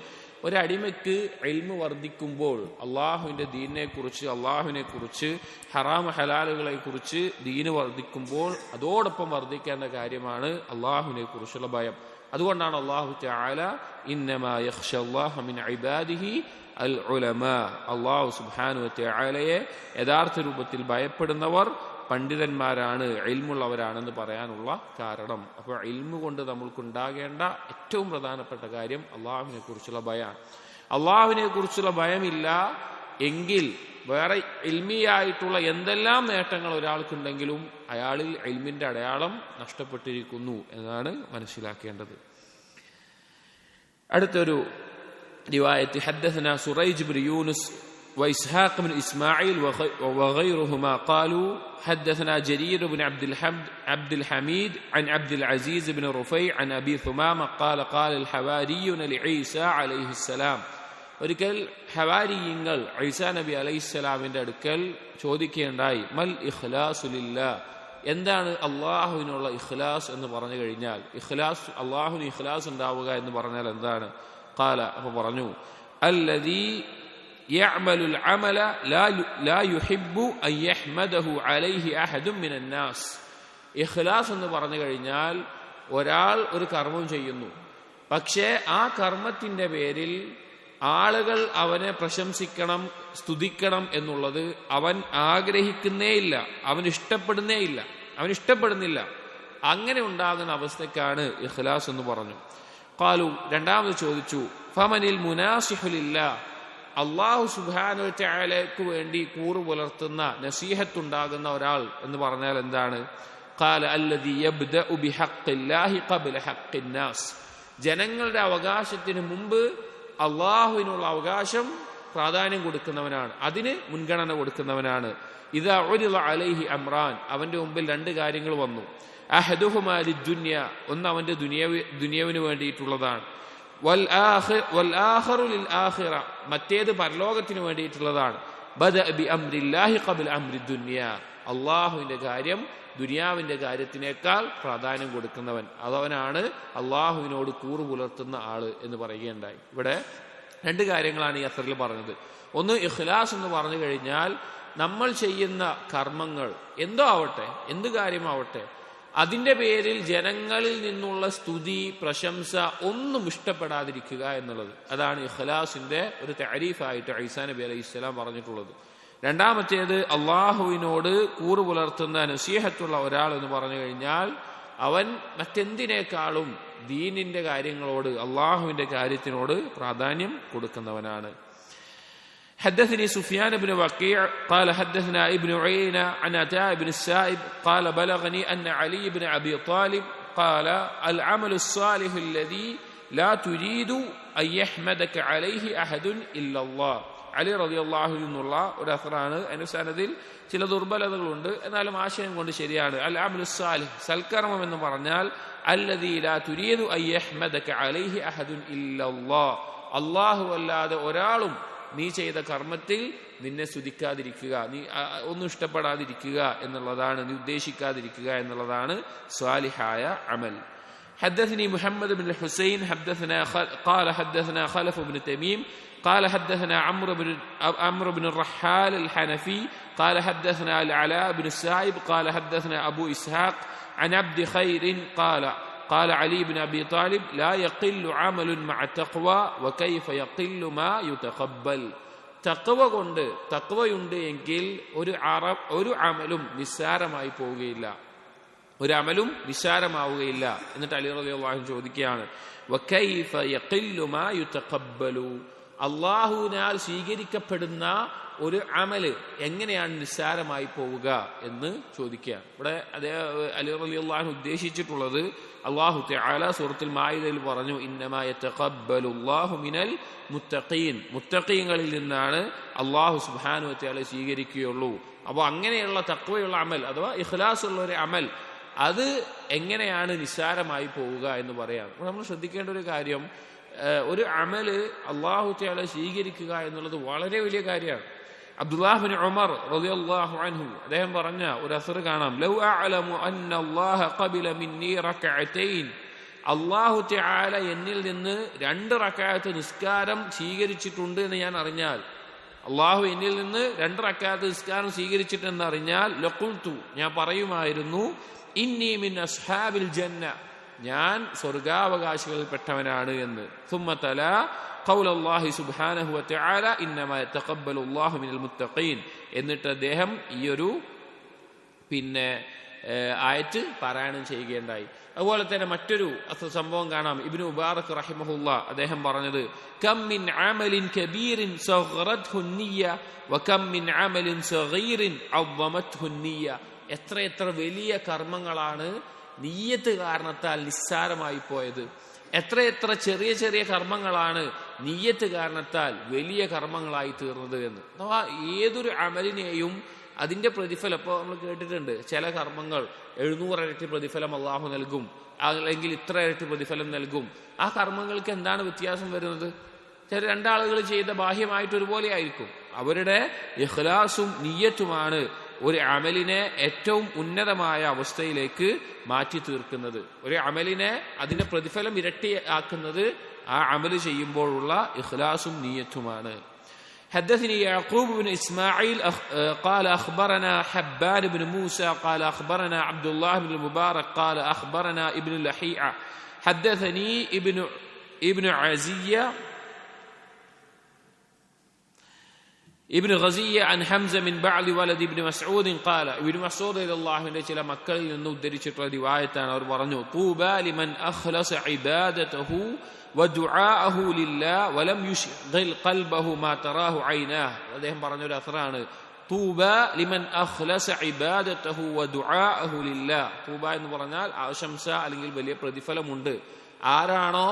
ഒരടിമയ്ക്ക് ഇൽമു വർദ്ധിക്കുമ്പോൾ അള്ളാഹുവിന്റെ ദീനിനെ കുറിച്ച്, അള്ളാഹുവിനെ കുറിച്ച്, ഹറാം ഹലാലുകളെ കുറിച്ച് ദീന് വർദ്ധിക്കുമ്പോൾ അതോടൊപ്പം വർദ്ധിക്കേണ്ട കാര്യമാണ് അള്ളാഹുവിനെ കുറിച്ചുള്ള ഭയം. അതുകൊണ്ടാണ് അള്ളാഹു തആല ഇന്നമാ യഖ്ശല്ലാഹ മിൻ ഇബാദിഹി അൽ ഉലമാ, അള്ളാഹു സുബ്ഹാനഹു വ തആലയെ യഥാർത്ഥ രൂപത്തിൽ ഭയപ്പെടുന്നവർ പണ്ഡിതന്മാരാണ്, ഇൽമുള്ളവരാണെന്ന് പറയാനുള്ള കാരണം. അപ്പോൾ ഇൽമു കൊണ്ട് നമ്മൾക്കുണ്ടാകേണ്ട ഏറ്റവും പ്രധാനപ്പെട്ട കാര്യം അള്ളാഹുവിനെ കുറിച്ചുള്ള ഭയമാണ്. അള്ളാഹുവിനെ കുറിച്ചുള്ള ഭയമില്ല എങ്കിൽ വേറെ ഇൽമിയായിട്ടുള്ള എന്തെല്ലാം നേട്ടങ്ങൾ ഒരാൾക്കുണ്ടെങ്കിലും അയാളിൽ ഇൽമിന്റെ അടയാളം നഷ്ടപ്പെട്ടിരിക്കുന്നു എന്നാണ് മനസ്സിലാക്കേണ്ടത്. അടുത്തൊരു റിവായത്ത്, ഹദ്ദസനാ സുറൈജ് ബിൻ യൂനുസ് وإسحاق بن إسماعيل وغيرهما قالوا حدثنا جرير بن عبد الحميد عن عبد العزيز بن رفيع عن أبي ثمامة قال قال الحواريون لعيسى عليه السلام, ഒരിക്കൽ ഹവാരിയങ്ങൾ ഈസാ നബി അലൈഹിസ്സലാമിന്റെ അടുക്കൽ ചോദിക്കുകയുണ്ടായി, മൽ ഇഖ്ലാസു ലില്ലാഹ്, എന്താണ് അള്ളാഹുവിനുള്ള ഇഖ്ലാസ് എന്ന് പറഞ്ഞു കഴിഞ്ഞാൽ, ഇഖ്ലാസ്, അള്ളാഹുവിന് ഇഖ്ലാസ് ഉണ്ടാവുക എന്ന് പറഞ്ഞാൽ എന്താണ്? ഖാല, അപ്പോൾ പറഞ്ഞു, അല്ലദീ യഅമലുൽ അമല ലാ യുഹിബ്ബു അൻ യഹ്മദഹു അലൈഹി അഹദുൻ മിനൻ നാസ്. ഇഖ്ലാസ് എന്ന് പറഞ്ഞു കഴിഞ്ഞാൽ ഒരാൾ ഒരു കർമ്മം ചെയ്യുന്നു, പക്ഷേ ആ കർമ്മത്തിന്റെ പേരിൽ ആളുകൾ അവനെ പ്രശംസിക്കണം, സ്തുതിക്കണം എന്നുള്ളത് അവൻ ആഗ്രഹിക്കുന്നേയില്ല, അവൻ ഇഷ്ടപ്പെടുന്നില്ല. അങ്ങനെ ഉണ്ടാകുന്ന അവസ്ഥക്കാണ് ഇഖ്ലാസ് എന്ന് പറഞ്ഞു. ഖാലു, രണ്ടാമത് ചോദിച്ചു, ഫമനിൽ മുനാസിഹു ലില്ലാഹ്, അള്ളാഹു സുബ്ഹാനഹു വ തആലയ്ക്ക് വേണ്ടി കൂറ് പുലർത്തുന്ന നസീഹത്തുണ്ടാകുന്ന ഒരാൾ എന്ന് പറഞ്ഞാൽ എന്താണ്? ഖാല അല്ലദീ യബ്ദഉ ബിഹഖ്ഖില്ലാഹി ഖബ്ല ഹഖ്ഖിന്നാസ്. ജനങ്ങളുടെ അവകാശത്തിന് മുമ്പ് അള്ളാഹുവിനുള്ള അവകാശം പ്രാധാന്യം കൊടുക്കുന്നവനാണ്, അതിന് മുൻഗണന കൊടുക്കുന്നവനാണ്. ഇദാ ഉരിദ അലൈഹി അംറാൻ, അവന്റെ മുമ്പിൽ രണ്ട് കാര്യങ്ങൾ വന്നു. അഹദുഹുമാ ലിദ്ദുനിയ, ഒന്ന് അവന്റെ ദുനിയാവിന് വേണ്ടിയിട്ടുള്ളതാണ്. വൽ ആഖിറു ലിൽ ആഖിറ, മറ്റേത് പരലോകത്തിന് വേണ്ടിയിട്ടുള്ളതാണ്. ബദഅ ബി അംരില്ലാഹി ഖബ്ല അംരി ദുനിയ, അള്ളാഹുവിന്റെ കാര്യം ദുനിയാവിന്റെ കാര്യത്തിനേക്കാൾ പ്രാധാന്യം കൊടുക്കുന്നവൻ, അതവനാണ് അള്ളാഹുവിനോട് കൂറ് പുലർത്തുന്ന ആള് എന്ന് പറയുകയുണ്ടായി. ഇവിടെ രണ്ട് കാര്യങ്ങളാണ് ഈ അസറിൽ പറഞ്ഞത്. ഒന്ന്, ഇഖ്ലാസ് എന്ന് പറഞ്ഞു കഴിഞ്ഞാൽ നമ്മൾ ചെയ്യുന്ന കർമ്മങ്ങൾ എന്തോ ആവട്ടെ, എന്ത് കാര്യമാവട്ടെ, അതിന്റെ പേരിൽ ജനങ്ങളിൽ നിന്നുള്ള സ്തുതി, പ്രശംസ ഒന്നും ഇഷ്ടപ്പെടാതിരിക്കുക എന്നുള്ളത്. അതാണ് ഇഖ്ലാസിന്റെ ഒരു തഅരീഫായിട്ട് ഈസാ നബി അലൈഹിസ്സലാം പറഞ്ഞിട്ടുള്ളത്. രണ്ടാമത്തേത്, അള്ളാഹുവിനോട് കൂറ് പുലർത്തുന്ന നസീഹത്തുള്ള ഒരാൾ എന്ന് പറഞ്ഞു കഴിഞ്ഞാൽ അവൻ മറ്റെന്തിനേക്കാളും ദീനിന്റെ കാര്യങ്ങളോട്, അള്ളാഹുവിന്റെ കാര്യത്തിനോട് പ്രാധാന്യം കൊടുക്കുന്നവനാണ്. حدثني سفيان بن وكيع قال حدثنا ابن عيينة عن عطاء بن السائب قال بلغني أن علي بن أبي طالب قال العمل الصالح الذي لا تريد أن يحمدك عليه أحد إلا الله. അലി റളിയല്ലാഹു എന്നുള്ള ഒരു അസറാണ്. അതിന്റെ സനദിൽ ചില ദുർബലതകളുണ്ട്, എന്നാലും ആശയം കൊണ്ട് ശരിയാണ്. അൽ അമലു സാലിഹ്, സൽക്കർമ്മം എന്ന് പറഞ്ഞാൽ അല്ലദീ ലാ തുരീദു അൻ യഹ്മദക അലൈഹി അഹദുൻ ഇല്ലല്ലാഹ്, അല്ലാഹു അല്ലാതെ ഒരാളും നീ ചെയ്ത കർമ്മത്തിൽ നിന്നെ സ്തുതിക്കാതിരിക്കുക, നീ ഒന്നും ഇഷ്ടപ്പെടാതിരിക്കുക എന്നുള്ളതാണ്, നീ ഉദ്ദേശിക്കാതിരിക്കുക എന്നുള്ളതാണ് സ്വാലിഹായ അമൽ. حدثني محمد بن الحسين قال حدثنا خلف بن تميم قال حدثنا عمرو بن الرحال الحنفي قال حدثنا العلاء بن السائب قال حدثنا أبو إسحاق عن عبد خير قال علي بن أبي طالب لا يقل عمل مع التقوى وكيف يقل ما يتقبل. തഖ്വ കൊണ്ട്, തഖ്വയുണ്ട് എങ്കിൽ ഒരു അമലും നിസ്സാരമായി പോവുകയില്ല, ഒരു അമലും നിസ്സാരമാവുകയില്ല. എന്നിട്ട് അലി റളിയല്ലാഹു അൻഹു ചോദിക്കുകയാണ്, വകൈഫ യഖില്ലു മാ യുതഖബ്ബലു, അല്ലാഹുവിനാൽ സ്വീകരിക്കപ്പെടുന്ന ഒരു അമല് എങ്ങനെയാണ് നിസ്സാരമായി പോവുക എന്ന് ചോദിക്കുകയാണ്. ഇവിടെ അലി റളിയല്ലാഹു അൻഹു ഉദ്ദേശിച്ചിട്ടുള്ളത് അല്ലാഹു തആല സൂറത്തുൽ മാഇദയിൽ പറഞ്ഞു, ഇന്നമാ യതഖബ്ബലുല്ലാഹു മിനൽ മുത്തഖീൻ, മുത്തഖീങ്ങളിൽ നിന്നാണ് അല്ലാഹു സുബ്ഹാനഹു വ തആല സ്വീകരിക്കുകയുള്ളൂ. അപ്പോൾ അങ്ങനെയുള്ള തഖ്വയുള്ള അമൽ അഥവാ ഇഖ്ലാസ് ഉള്ള ഒരു അമൽ അത് എങ്ങനെയാണ് നിസ്സാരമായി പോവുക എന്ന് പറയാം. നമ്മൾ ശ്രദ്ധിക്കേണ്ട ഒരു കാര്യം, ഒരു അമല് അല്ലാഹു തആല സ്വീകരിക്കുക എന്നുള്ളത് വളരെ വലിയ കാര്യമാണ്. അബ്ദുല്ലാഹ് ബിൻ ഉമർ റളിയല്ലാഹു അൻഹു അദ്ദേഹം പറഞ്ഞ ഒരു അസർ കാണാം, ലൗ അഅലമു അന്ന അല്ലാഹ ഖബല മിന്നി റകഅതൈൻ, അല്ലാഹു തആല എന്നിൽ നിന്ന് 2 റകഅത്ത് നിസ്കാരം സ്വീകരിച്ചിട്ടുണ്ട് എന്ന് ഞാൻ അറിഞ്ഞാൽ, അല്ലാഹു എന്നിൽ നിന്ന് 2 റകഅത്ത് നിസ്കാരം സ്വീകരിച്ചിട്ടെന്ന് അറിഞ്ഞാൽ, ലഖുൽതു, ഞാൻ പറയുമായിരുന്നു, ഇന്നി മിൻ അസ്ഹാബിൽ ജന്ന, ഞാൻ സ്വർഗാവകാശികളിൽപ്പെട്ടവനാണ് എന്ന്. ثم تلا قول الله سبحانه وتعالى انما يتقبل الله من المتقين, എന്നിട്ട് അദ്ദേഹം ഈ ഒരു ആയത്ത് പാരായണം ചെയ്യുകയുണ്ടായി. അതുപോലെ തന്നെ മറ്റൊരു സംഭവം കാണാം, ഇബ്നു മുബാറക് റഹിമഹുല്ലാ അദ്ദേഹം പറഞ്ഞത്, കം മിൻ അമലിൻ കബീറിൻ സഗറത്ഹു നിയ്യ വകം മിൻ അമലിൻ സഗീറിൻ അദ്ദമത്ഹു നിയ്യ, എത്ര വലിയ കർമ്മങ്ങളാണ് നിയ്യത്ത് കാരണത്താൽ നിസ്സാരമായി പോയത്, എത്ര ചെറിയ കർമ്മങ്ങളാണ് നിയ്യത്ത് കാരണത്താൽ വലിയ കർമ്മങ്ങളായി തീർന്നത് എന്ന്. അഥവാ ഏതൊരു അമലിനെയും അതിന്റെ പ്രതിഫലം, ഇപ്പോൾ നമ്മൾ കേട്ടിട്ടുണ്ട്, ചില കർമ്മങ്ങൾ 700 ഇരട്ടി പ്രതിഫലം അള്ളാഹു നൽകും, അല്ലെങ്കിൽ ഇത്ര ഇരട്ടി പ്രതിഫലം നൽകും. ആ കർമ്മങ്ങൾക്ക് എന്താണ് വ്യത്യാസം വരുന്നത്? ചില 2 ആളുകൾ ചെയ്ത ബാഹ്യമായിട്ട് ഒരുപോലെ ആയിരിക്കും, അവരുടെ ഇഖ്ലാസും നിയ്യത്തുമാണ് ഒരു അമലിനെ ഏറ്റവും ഉന്നതമായ അവസ്ഥയിലേക്ക് മാറ്റി തീർക്കുന്നത്. ഒരു അമലിനെ അതിന്റെ പ്രതിഫലം ഇരട്ടിയാക്കുന്നത് ആ അമല് ചെയ്യുമ്പോഴുള്ള ഇഖ്ലാസും നിയ്യത്തുമാണ്. حدثني يعقوب بن إسماعيل قال أخبرنا حبان بن موسى قال أخبرنا عبد الله بن المبارك قال أخبرنا ابن لحيعة حدثني ابن عزية ഇബ്നു ഖസിയ അൻ ഹംസ മിൻ ബഅദി വലദി ഇബ്നു മസ്ഊദ് ഖാല ഇബ്നു മസ്ഊദ് റളിയല്ലാഹുവിന്റെ ചില മക്കളിൽ നിന്ന് ഉദ്ധരിച്ചിട്ടുള്ള റിവായത്താണ്. അവർ പറഞ്ഞു, തൂബാ ലിമൻ അഖ്ലസ ഇബാദതഹു വദുആഅഹു ലില്ലാഹ് വലം യുശ്ഗിൽ ഖൽബഹു മാ തറാഹു ഐനാഹ്. അദ്ദേഹം പറഞ്ഞൊരു അസറാണ്, തൂബ ലിമൻ അഖ്ലസ ഇബാദതഹു വദുആഅഹു ലില്ലാഹ്. തൂബ എന്ന് പറഞ്ഞാൽ ആശംസ അല്ലെങ്കിൽ വലിയ പ്രതിഫലമുണ്ട്. ആരാണോ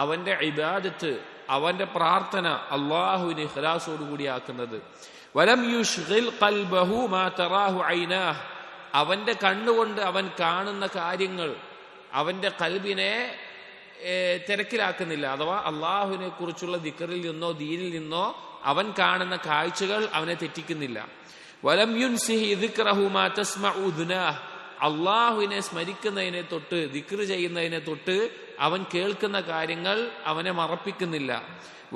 അവന്റെ ഇബാദത്ത്, അവന്റെ പ്രാർത്ഥന അല്ലാഹുവിനെ ഇഖ്ലാസോട് കൂടി ആക്കുന്നത്, വലം യുശ്ഗിൽ ഖൽബഹു മാ തറാഹു ഐനാഹ്, അവന്റെ കണ്ണുകൊണ്ട് അവൻ കാണുന്ന കാര്യങ്ങൾ അവന്റെ ഖൽബിനെ തിരക്കിലാക്കുന്നില്ല. അഥവാ അള്ളാഹുവിനെ കുറിച്ചുള്ള ദിക്റിൽ നിന്നോ ദീനിൽ നിന്നോ അവൻ കാണുന്ന കാഴ്ചകൾ അവനെ തെറ്റിക്കുന്നില്ല. വലം യുൻസിഹി ദിക്റഹു മാ തസ്മഉ ഉദ്നാഹ്, അള്ളാഹുവിനെ സ്മരിക്കുന്നതിനെ തൊട്ട് ദിക്ർ ചെയ്യുന്നതിനെ തൊട്ട് അവൻ കേൾക്കുന്ന കാര്യങ്ങൾ അവനെ മറപ്പിക്കുന്നില്ല.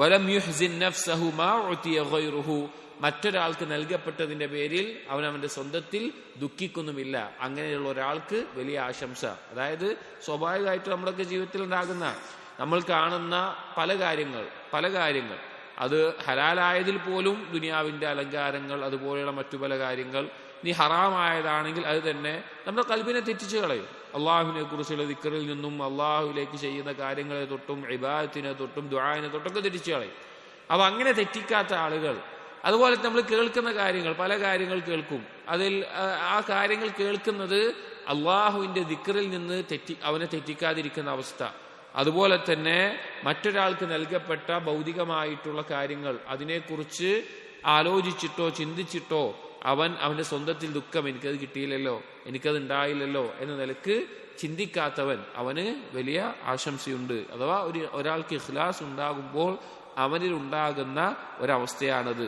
വലം യുഹ്സിൻ നഫ്സഹു മാ ഉതിയ ഗൈറുഹു, മറ്റൊരാൾക്ക് നൽകപ്പെട്ടതിന്റെ പേരിൽ അവൻ അവന്റെ സ്വന്തത്തിൽ ദുഃഖിക്കുന്നുമില്ല. അങ്ങനെയുള്ള ഒരാൾക്ക് വലിയ ആശംസ. അതായത് സ്വാഭാവികമായിട്ടും നമ്മുടെയൊക്കെ ജീവിതത്തിൽ ഉണ്ടാകുന്ന, നമ്മൾ കാണുന്ന പല കാര്യങ്ങൾ അത് ഹലാലായതിൽ പോലും ദുനിയാവിന്റെ അലങ്കാരങ്ങൾ, അതുപോലെയുള്ള മറ്റു പല കാര്യങ്ങൾ, നീ ഹറാമായതാണെങ്കിൽ അത് തന്നെ നമ്മുടെ കൽബിനെ തെറ്റിച്ചു കളയും. അള്ളാഹുവിനെ കുറിച്ചുള്ള ദിക്റിൽ നിന്നും അള്ളാഹുവിലേക്ക് ചെയ്യുന്ന കാര്യങ്ങളെ തൊട്ടും ഇബാദത്തിനെ തൊട്ടും ദുആഇനെ തൊട്ടൊക്കെ തെറ്റിച്ചു കളയും. അപ്പൊ അങ്ങനെ തെറ്റിക്കാത്ത ആളുകൾ, അതുപോലെ നമ്മൾ കേൾക്കുന്ന കാര്യങ്ങൾ, പല കാര്യങ്ങൾ കേൾക്കും, അതിൽ ആ കാര്യങ്ങൾ കേൾക്കുന്നത് അള്ളാഹുവിന്റെ ദിക്റിൽ നിന്ന് അവനെ തെറ്റിക്കാതിരിക്കുന്ന അവസ്ഥ. അതുപോലെ തന്നെ മറ്റൊരാൾക്ക് നൽകപ്പെട്ട ഭൗതികമായിട്ടുള്ള കാര്യങ്ങൾ, അതിനെക്കുറിച്ച് ആലോചിച്ചിട്ടോ ചിന്തിച്ചിട്ടോ അവന്റെ സ്വന്തത്തിൽ ദുഃഖം, എനിക്കത് കിട്ടിയില്ലല്ലോ, എനിക്കത് ഉണ്ടായില്ലല്ലോ എന്ന നിലക്ക് ചിന്തിക്കാത്തവൻ, അവന് വലിയ ആശംസയുണ്ട്. അഥവാ ഒരാൾക്ക് ഇഖ്ലാസ് ഉണ്ടാകുമ്പോൾ അവനിൽ ഉണ്ടാകുന്ന ഒരവസ്ഥയാണത്.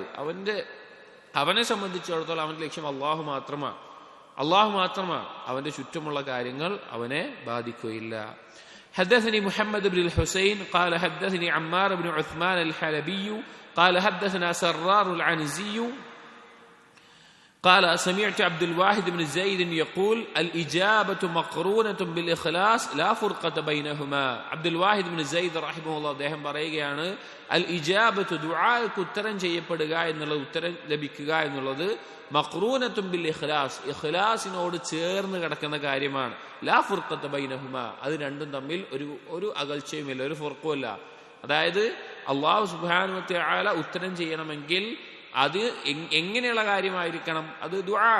അവനെ സംബന്ധിച്ചിടത്തോളം അവന്റെ ലക്ഷ്യം അള്ളാഹു മാത്രമാണ്. അവന്റെ ചുറ്റുമുള്ള കാര്യങ്ങൾ അവനെ ബാധിക്കുകയില്ല. حدثني محمد بن الحسين قال حدثني عمار بن عثمان الحلبي قال حدثنا سرار العنزي قال سمعت عبد الواحد بن زيد يقول الإجابة مقرونة بالإخلاص لا فرقة بينهما. عبد الواحد بن زيد رحمه الله അദ്ദേഹം പറയുകയാണ്, അൽ ഇജാബത്തു ദുആക്ക് ഉത്തരം ചെയ്യപ്പെടുക എന്നുള്ളത്, ഉത്തരം ലഭിക്കുക എന്നുള്ളത് മഖ്റൂനത്തുൻ ബിൽ ഇഖ്ലാസ്, ഇഖ്ലാസിനോട് ചേർന്ന് കിടക്കുന്ന കാര്യമാണ്. ലാ ഫുർഖത ബൈനഹുമാ, അത് രണ്ടും തമ്മിൽ ഒരു അകൽച്ചയുമില്ല, ഒരു ഫുർഖുമില്ല. അതായത് അല്ലാഹു സുബ്ഹാനഹു വ തആല ഉത്തരം ചെയ്യണമെങ്കിൽ അത് എങ്ങനെയുള്ള കാര്യമായിരിക്കണം? അത് ദുആ,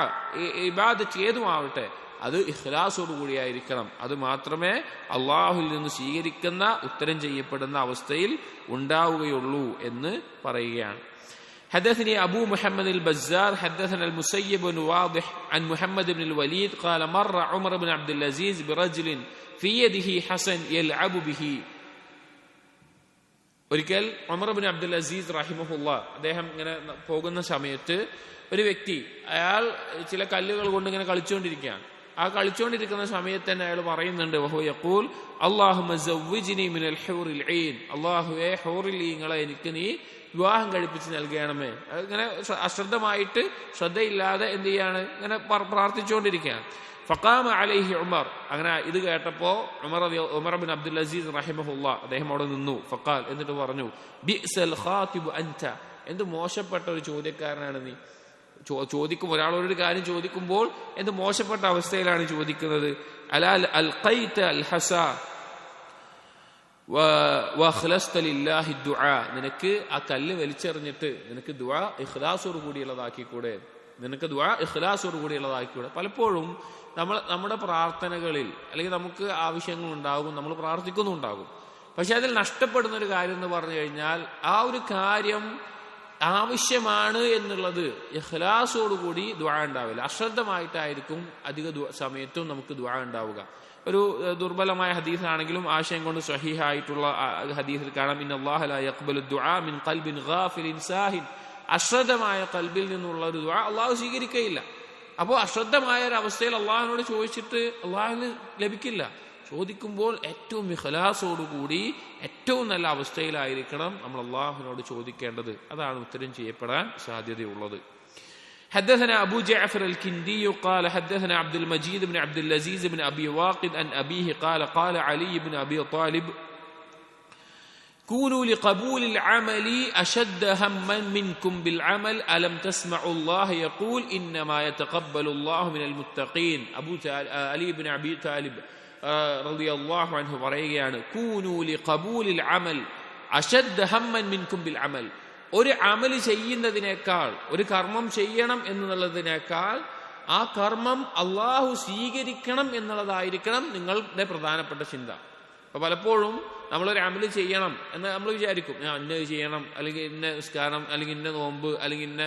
ഇബാദത്ത് ഏതുമാവട്ടെ, അത് ഇഖ്ലാസോട് കൂടിയായിരിക്കണം. അത് മാത്രമേ അള്ളാഹുവിൽ നിന്ന് സ്വീകരിക്കുന്ന, ഉത്തരം ചെയ്യപ്പെടുന്ന അവസ്ഥയിൽ ഉണ്ടാവുകയുള്ളൂ എന്ന് പറയുകയാണ്. حدثني أبو محمد البزار حدثنا المسيب بن واضح عن محمد بن الوليد قال مر عمر بن عبد العزيز برجل في يده حسن يلعب به. ഒരിക്കൽ ഉമർ ബിൻ അബ്ദുൽ അസീസ് റഹിമഹുല്ലാ അദ്ദേഹം ഇങ്ങനെ പോകുന്ന സമയത്ത് ഒരു വ്യക്തി, അയാൾ ചില കല്ലുകൾ കൊണ്ട് ഇങ്ങനെ കളിച്ചുകൊണ്ടിരിക്കുകയാണ്. ആ കളിച്ചുകൊണ്ടിരിക്കുന്ന സമയത്ത് തന്നെ അയാൾ പറയുന്നുണ്ട്, വഹു യഖൂൽ അല്ലാഹുമ്മ സവ്വിജ്നി മിനൽ ഹൂറിൽ ഐൻ, അല്ലാഹുവേ ഹൂറിൽ ഈങ്ങളെ എനിക്ക് നീ വിവാഹം കഴിപ്പിച്ച് നൽകണമേ. ഇങ്ങനെ അശ്രദ്ധമായിട്ട്, ശ്രദ്ധയില്ലാതെ എന്ത് ചെയ്യാണ്, ഇങ്ങനെ പ്രാർത്ഥിച്ചുകൊണ്ടിരിക്കുകയാണ്. ഫഖാമ അലൈഹി ഉമർ, അങ്ങനെ ഇത് കേട്ടപ്പോ ഉമർ ബിൻ അബ്ദുൽ അസീസ് റഹിമഹുല്ലാ അദ്ദേഹം അവിടെ നിന്നു. ഫഖാൽ, എന്നിട്ട് പറഞ്ഞു, ബിഅ്സൽ ഖാതിബു അൻത, എന്ത് മോശപ്പെട്ട ഒരു ചോദ്യക്കാരനാണ് നീ. ഒരാളോടൊരു കാര്യം ചോദിക്കുമ്പോൾ എന്ത് മോശപ്പെട്ട അവസ്ഥയിലാണ് ചോദിക്കുന്നത്. അലാ അൽഖൈത അൽഹസ വഖലസ്ത ലില്ലാഹി ദുആ, നിനക്ക് ആ കല്ല് വലിച്ചെറിഞ്ഞിട്ട് നിനക്ക് ദുആ ഇഖ്ലാസോട് കൂടിയുള്ളതാക്കിക്കൂടെ, പലപ്പോഴും നമ്മുടെ പ്രാർത്ഥനകളിൽ അല്ലെങ്കിൽ നമുക്ക് ആവശ്യങ്ങൾ ഉണ്ടാകും, നമ്മൾ പ്രാർത്ഥിക്കുന്നുണ്ടാകും. പക്ഷെ അതിൽ നഷ്ടപ്പെടുന്ന ഒരു കാര്യം എന്ന് പറഞ്ഞു കഴിഞ്ഞാൽ, ആ ഒരു കാര്യം ആവശ്യമാണ് എന്നുള്ളത് ഇഖ്ലാസോടുകൂടി ദുആ ഉണ്ടാവില്ല. അശ്രദ്ധമായിട്ടായിരിക്കും അധിക സമയത്തും നമുക്ക് ദുആ ഉണ്ടാവുക. ഒരു ദുർബലമായ ഹദീസാണെങ്കിലും ആശയം കൊണ്ട് സ്വഹീഹായിട്ടുള്ള ഹദീസിൽ കാണാം, ഇന്നല്ലാഹ ലാ യഖ്ബലു ദുആ മിൻ ഖൽബിൻ ഗാഫിലിൻ സാഹിൻ, അശ്രദ്ധമായ കൽബിൽ നിന്നുള്ള ഒരു ദുആ അള്ളാഹു സ്വീകരിക്കുകയില്ല. അപ്പോൾ അശ്രദ്ധമായ ഒരു അവസ്ഥയിൽ അള്ളാഹുവിനോട് ചോദിച്ചിട്ട് അള്ളാഹുവിന് ലഭിക്കില്ല. ചോദിക്കുമ്പോൾ ഏറ്റവും ഇഖ്ലാസോടുകൂടി ഏറ്റവും നല്ല അവസ്ഥയിലായിരിക്കണം നമ്മൾ അള്ളാഹുവിനോട് ചോദിക്കേണ്ടത്. അതാണ് ഉത്തരം ചെയ്യപ്പെടാൻ സാധ്യതയുള്ളത്. حدثنا أبو جعفر الكندي قال حدثنا عبد المجيد بن عبد العزيز بن أبي واقد عن أبيه قال قال علي بن أبي طالب كونوا لقبول العمل أشد هما منكم بالعمل ألم تسمعوا الله يقول إنما يتقبل الله من المتقين. علي بن أبي طالب رضي الله عنه പറയുകയാണ് كونوا لقبول العمل أشد هما منكم بالعمل. ഒരു അമൽ ചെയ്യുന്നതിനേക്കാൾ, ഒരു കർമ്മം ചെയ്യണം എന്നുള്ളതിനേക്കാൾ ആ കർമ്മം അള്ളാഹു സ്വീകരിക്കണം എന്നുള്ളതായിരിക്കണം നിങ്ങളുടെ പ്രധാനപ്പെട്ട ചിന്ത. അപ്പൊ പലപ്പോഴും നമ്മളൊരു അമല് ചെയ്യണം എന്ന് നമ്മൾ വിചാരിക്കും, ഞാൻ ഇന്നത് ചെയ്യണം, അല്ലെങ്കിൽ ഇന്ന നിസ്കാരം, അല്ലെങ്കിൽ ഇന്ന നോമ്പ്, അല്ലെങ്കിൽ ഇന്ന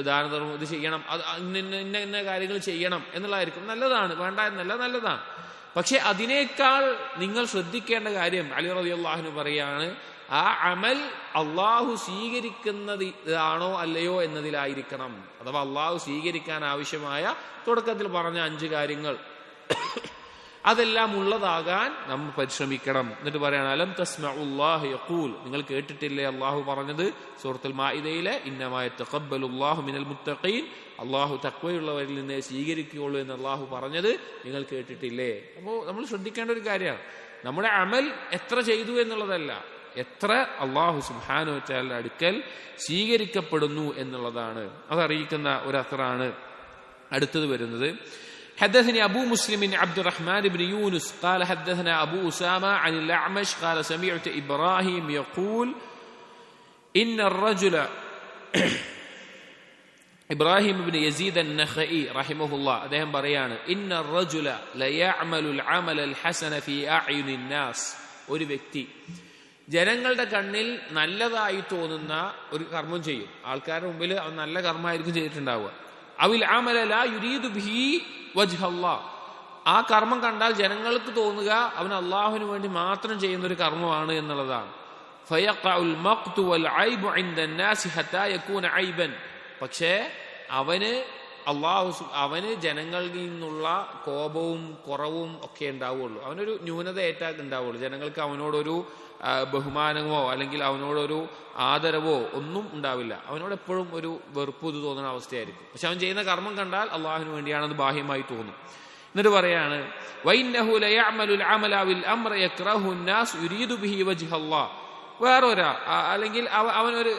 ദാനധർമ്മം, ഇത് ചെയ്യണം, അത് ഇന്ന ഇന്ന കാര്യങ്ങൾ ചെയ്യണം എന്നുള്ളതായിരിക്കും. നല്ലതാണ്, വേണ്ട എന്നല്ല, നല്ലതാണ്. പക്ഷെ അതിനേക്കാൾ നിങ്ങൾ ശ്രദ്ധിക്കേണ്ട കാര്യം അലി റളിയല്ലാഹു അൻഹു പറയാണ്, ആ അമൽ അള്ളാഹു സ്വീകരിക്കുന്നതാണോ അല്ലയോ എന്നതിലായിരിക്കണം. അഥവാ അള്ളാഹു സ്വീകരിക്കാൻ ആവശ്യമായ തുടക്കത്തിൽ പറഞ്ഞ 5 കാര്യങ്ങൾ അതെല്ലാം ഉള്ളതാകാൻ നമ്മൾ പരിശ്രമിക്കണം. എന്നിട്ട് പറയാണ്, അലം തസ്മഉല്ലാഹു യഖൂൽ, നിങ്ങൾ കേട്ടിട്ടില്ലേ അള്ളാഹു പറഞ്ഞത് സൂറത്തുൽ മാഇദയിലെ ഇന്നമാ യതഖബ്ബലുല്ലാഹു മിനൽ മുത്തഖീൻ, അള്ളാഹു തഖ്വയുള്ളവരിൽ നിന്ന് സ്വീകരിക്കുകയുള്ളൂ എന്ന് അള്ളാഹു പറഞ്ഞത് നിങ്ങൾ കേട്ടിട്ടില്ലേ? അപ്പോൾ നമ്മൾ ശ്രദ്ധിക്കേണ്ട ഒരു കാര്യമാണ്, നമ്മുടെ അമൽ എത്ര ചെയ്തു എന്നുള്ളതല്ല, എത്ര അള്ളാഹു സുബ്ഹാനഹു വ തആലയുടെ അടുക്കൽ സ്വീകരിക്കപ്പെടുന്നു എന്നുള്ളതാണ്. അതറിയിക്കുന്ന ഒരു അസറാണ് അടുത്തത് വരുന്നത്. حدثني أبو مسلم عبد الرحمن بن يونس قال حدثنا أبو أسامة عن الأعمش قال سمعت إبراهيم يقول إن الرجل إبراهيم بن يزيد النخعي رحمه الله അദ്ദേഹം പറയാണ്, إن الرجل ليعمل العمل الحسن في أعين الناس, ഒരു വ്യക്തി ജനങ്ങളുടെ കണ്ണിൽ നല്ലതായി തോന്നുന്ന ഒരു കർമ്മം ചെയ്യും. ആൾക്കാരുടെ മുമ്പിൽ അവൻ നല്ല കർമ്മമായിരിക്കും ചെയ്തിട്ടുണ്ടാവുക. അവിൽ അമല ലാ യുരീദു ബിഹി വജ്ഹല്ലാഹ്, ആ കർമ്മം കണ്ടാൽ ജനങ്ങൾക്ക് തോന്നുക അവൻ അള്ളാഹുവിന് വേണ്ടി മാത്രം ചെയ്യുന്ന ഒരു കർമ്മമാണ് എന്നുള്ളതാണ്. ഫയഖഉൽ മഖ്തു വൽ ഐബു ഇൻദ നാസി ഹത്താ യകൂന ഐബൻ, പക്ഷേ അവന് ജനങ്ങളിൽ നിന്നുള്ള കോപവും കുറവും ഒക്കെ ഉണ്ടാവുള്ളൂ, അവനൊരു ന്യൂനത ഉണ്ടാവുള്ളൂ. ജനങ്ങൾക്ക് അവനോടൊരു ബഹുമാനമോ അല്ലെങ്കിൽ അവനോടൊരു ആദരവോ ഒന്നും ഉണ്ടാവില്ല. അവനോട് എപ്പോഴും ഒരു വെറുപ്പ് തോന്നുന്ന അവസ്ഥയായിരിക്കും. പക്ഷെ അവൻ ചെയ്യുന്ന കർമ്മം കണ്ടാൽ അള്ളാഹുവിന് വേണ്ടിയാണെന്ന് ബാഹ്യമായി തോന്നും. എന്നിട്ട് പറയാണ്, വഇന്നഹു ലയഅമലുൽ അമല വിൽ അംറ യക്റഹു الناس യുരീദു ബിഹി വജ്ഹല്ലാഹ്, വേറൊരാ അല്ലെങ്കിൽ അവനൊരു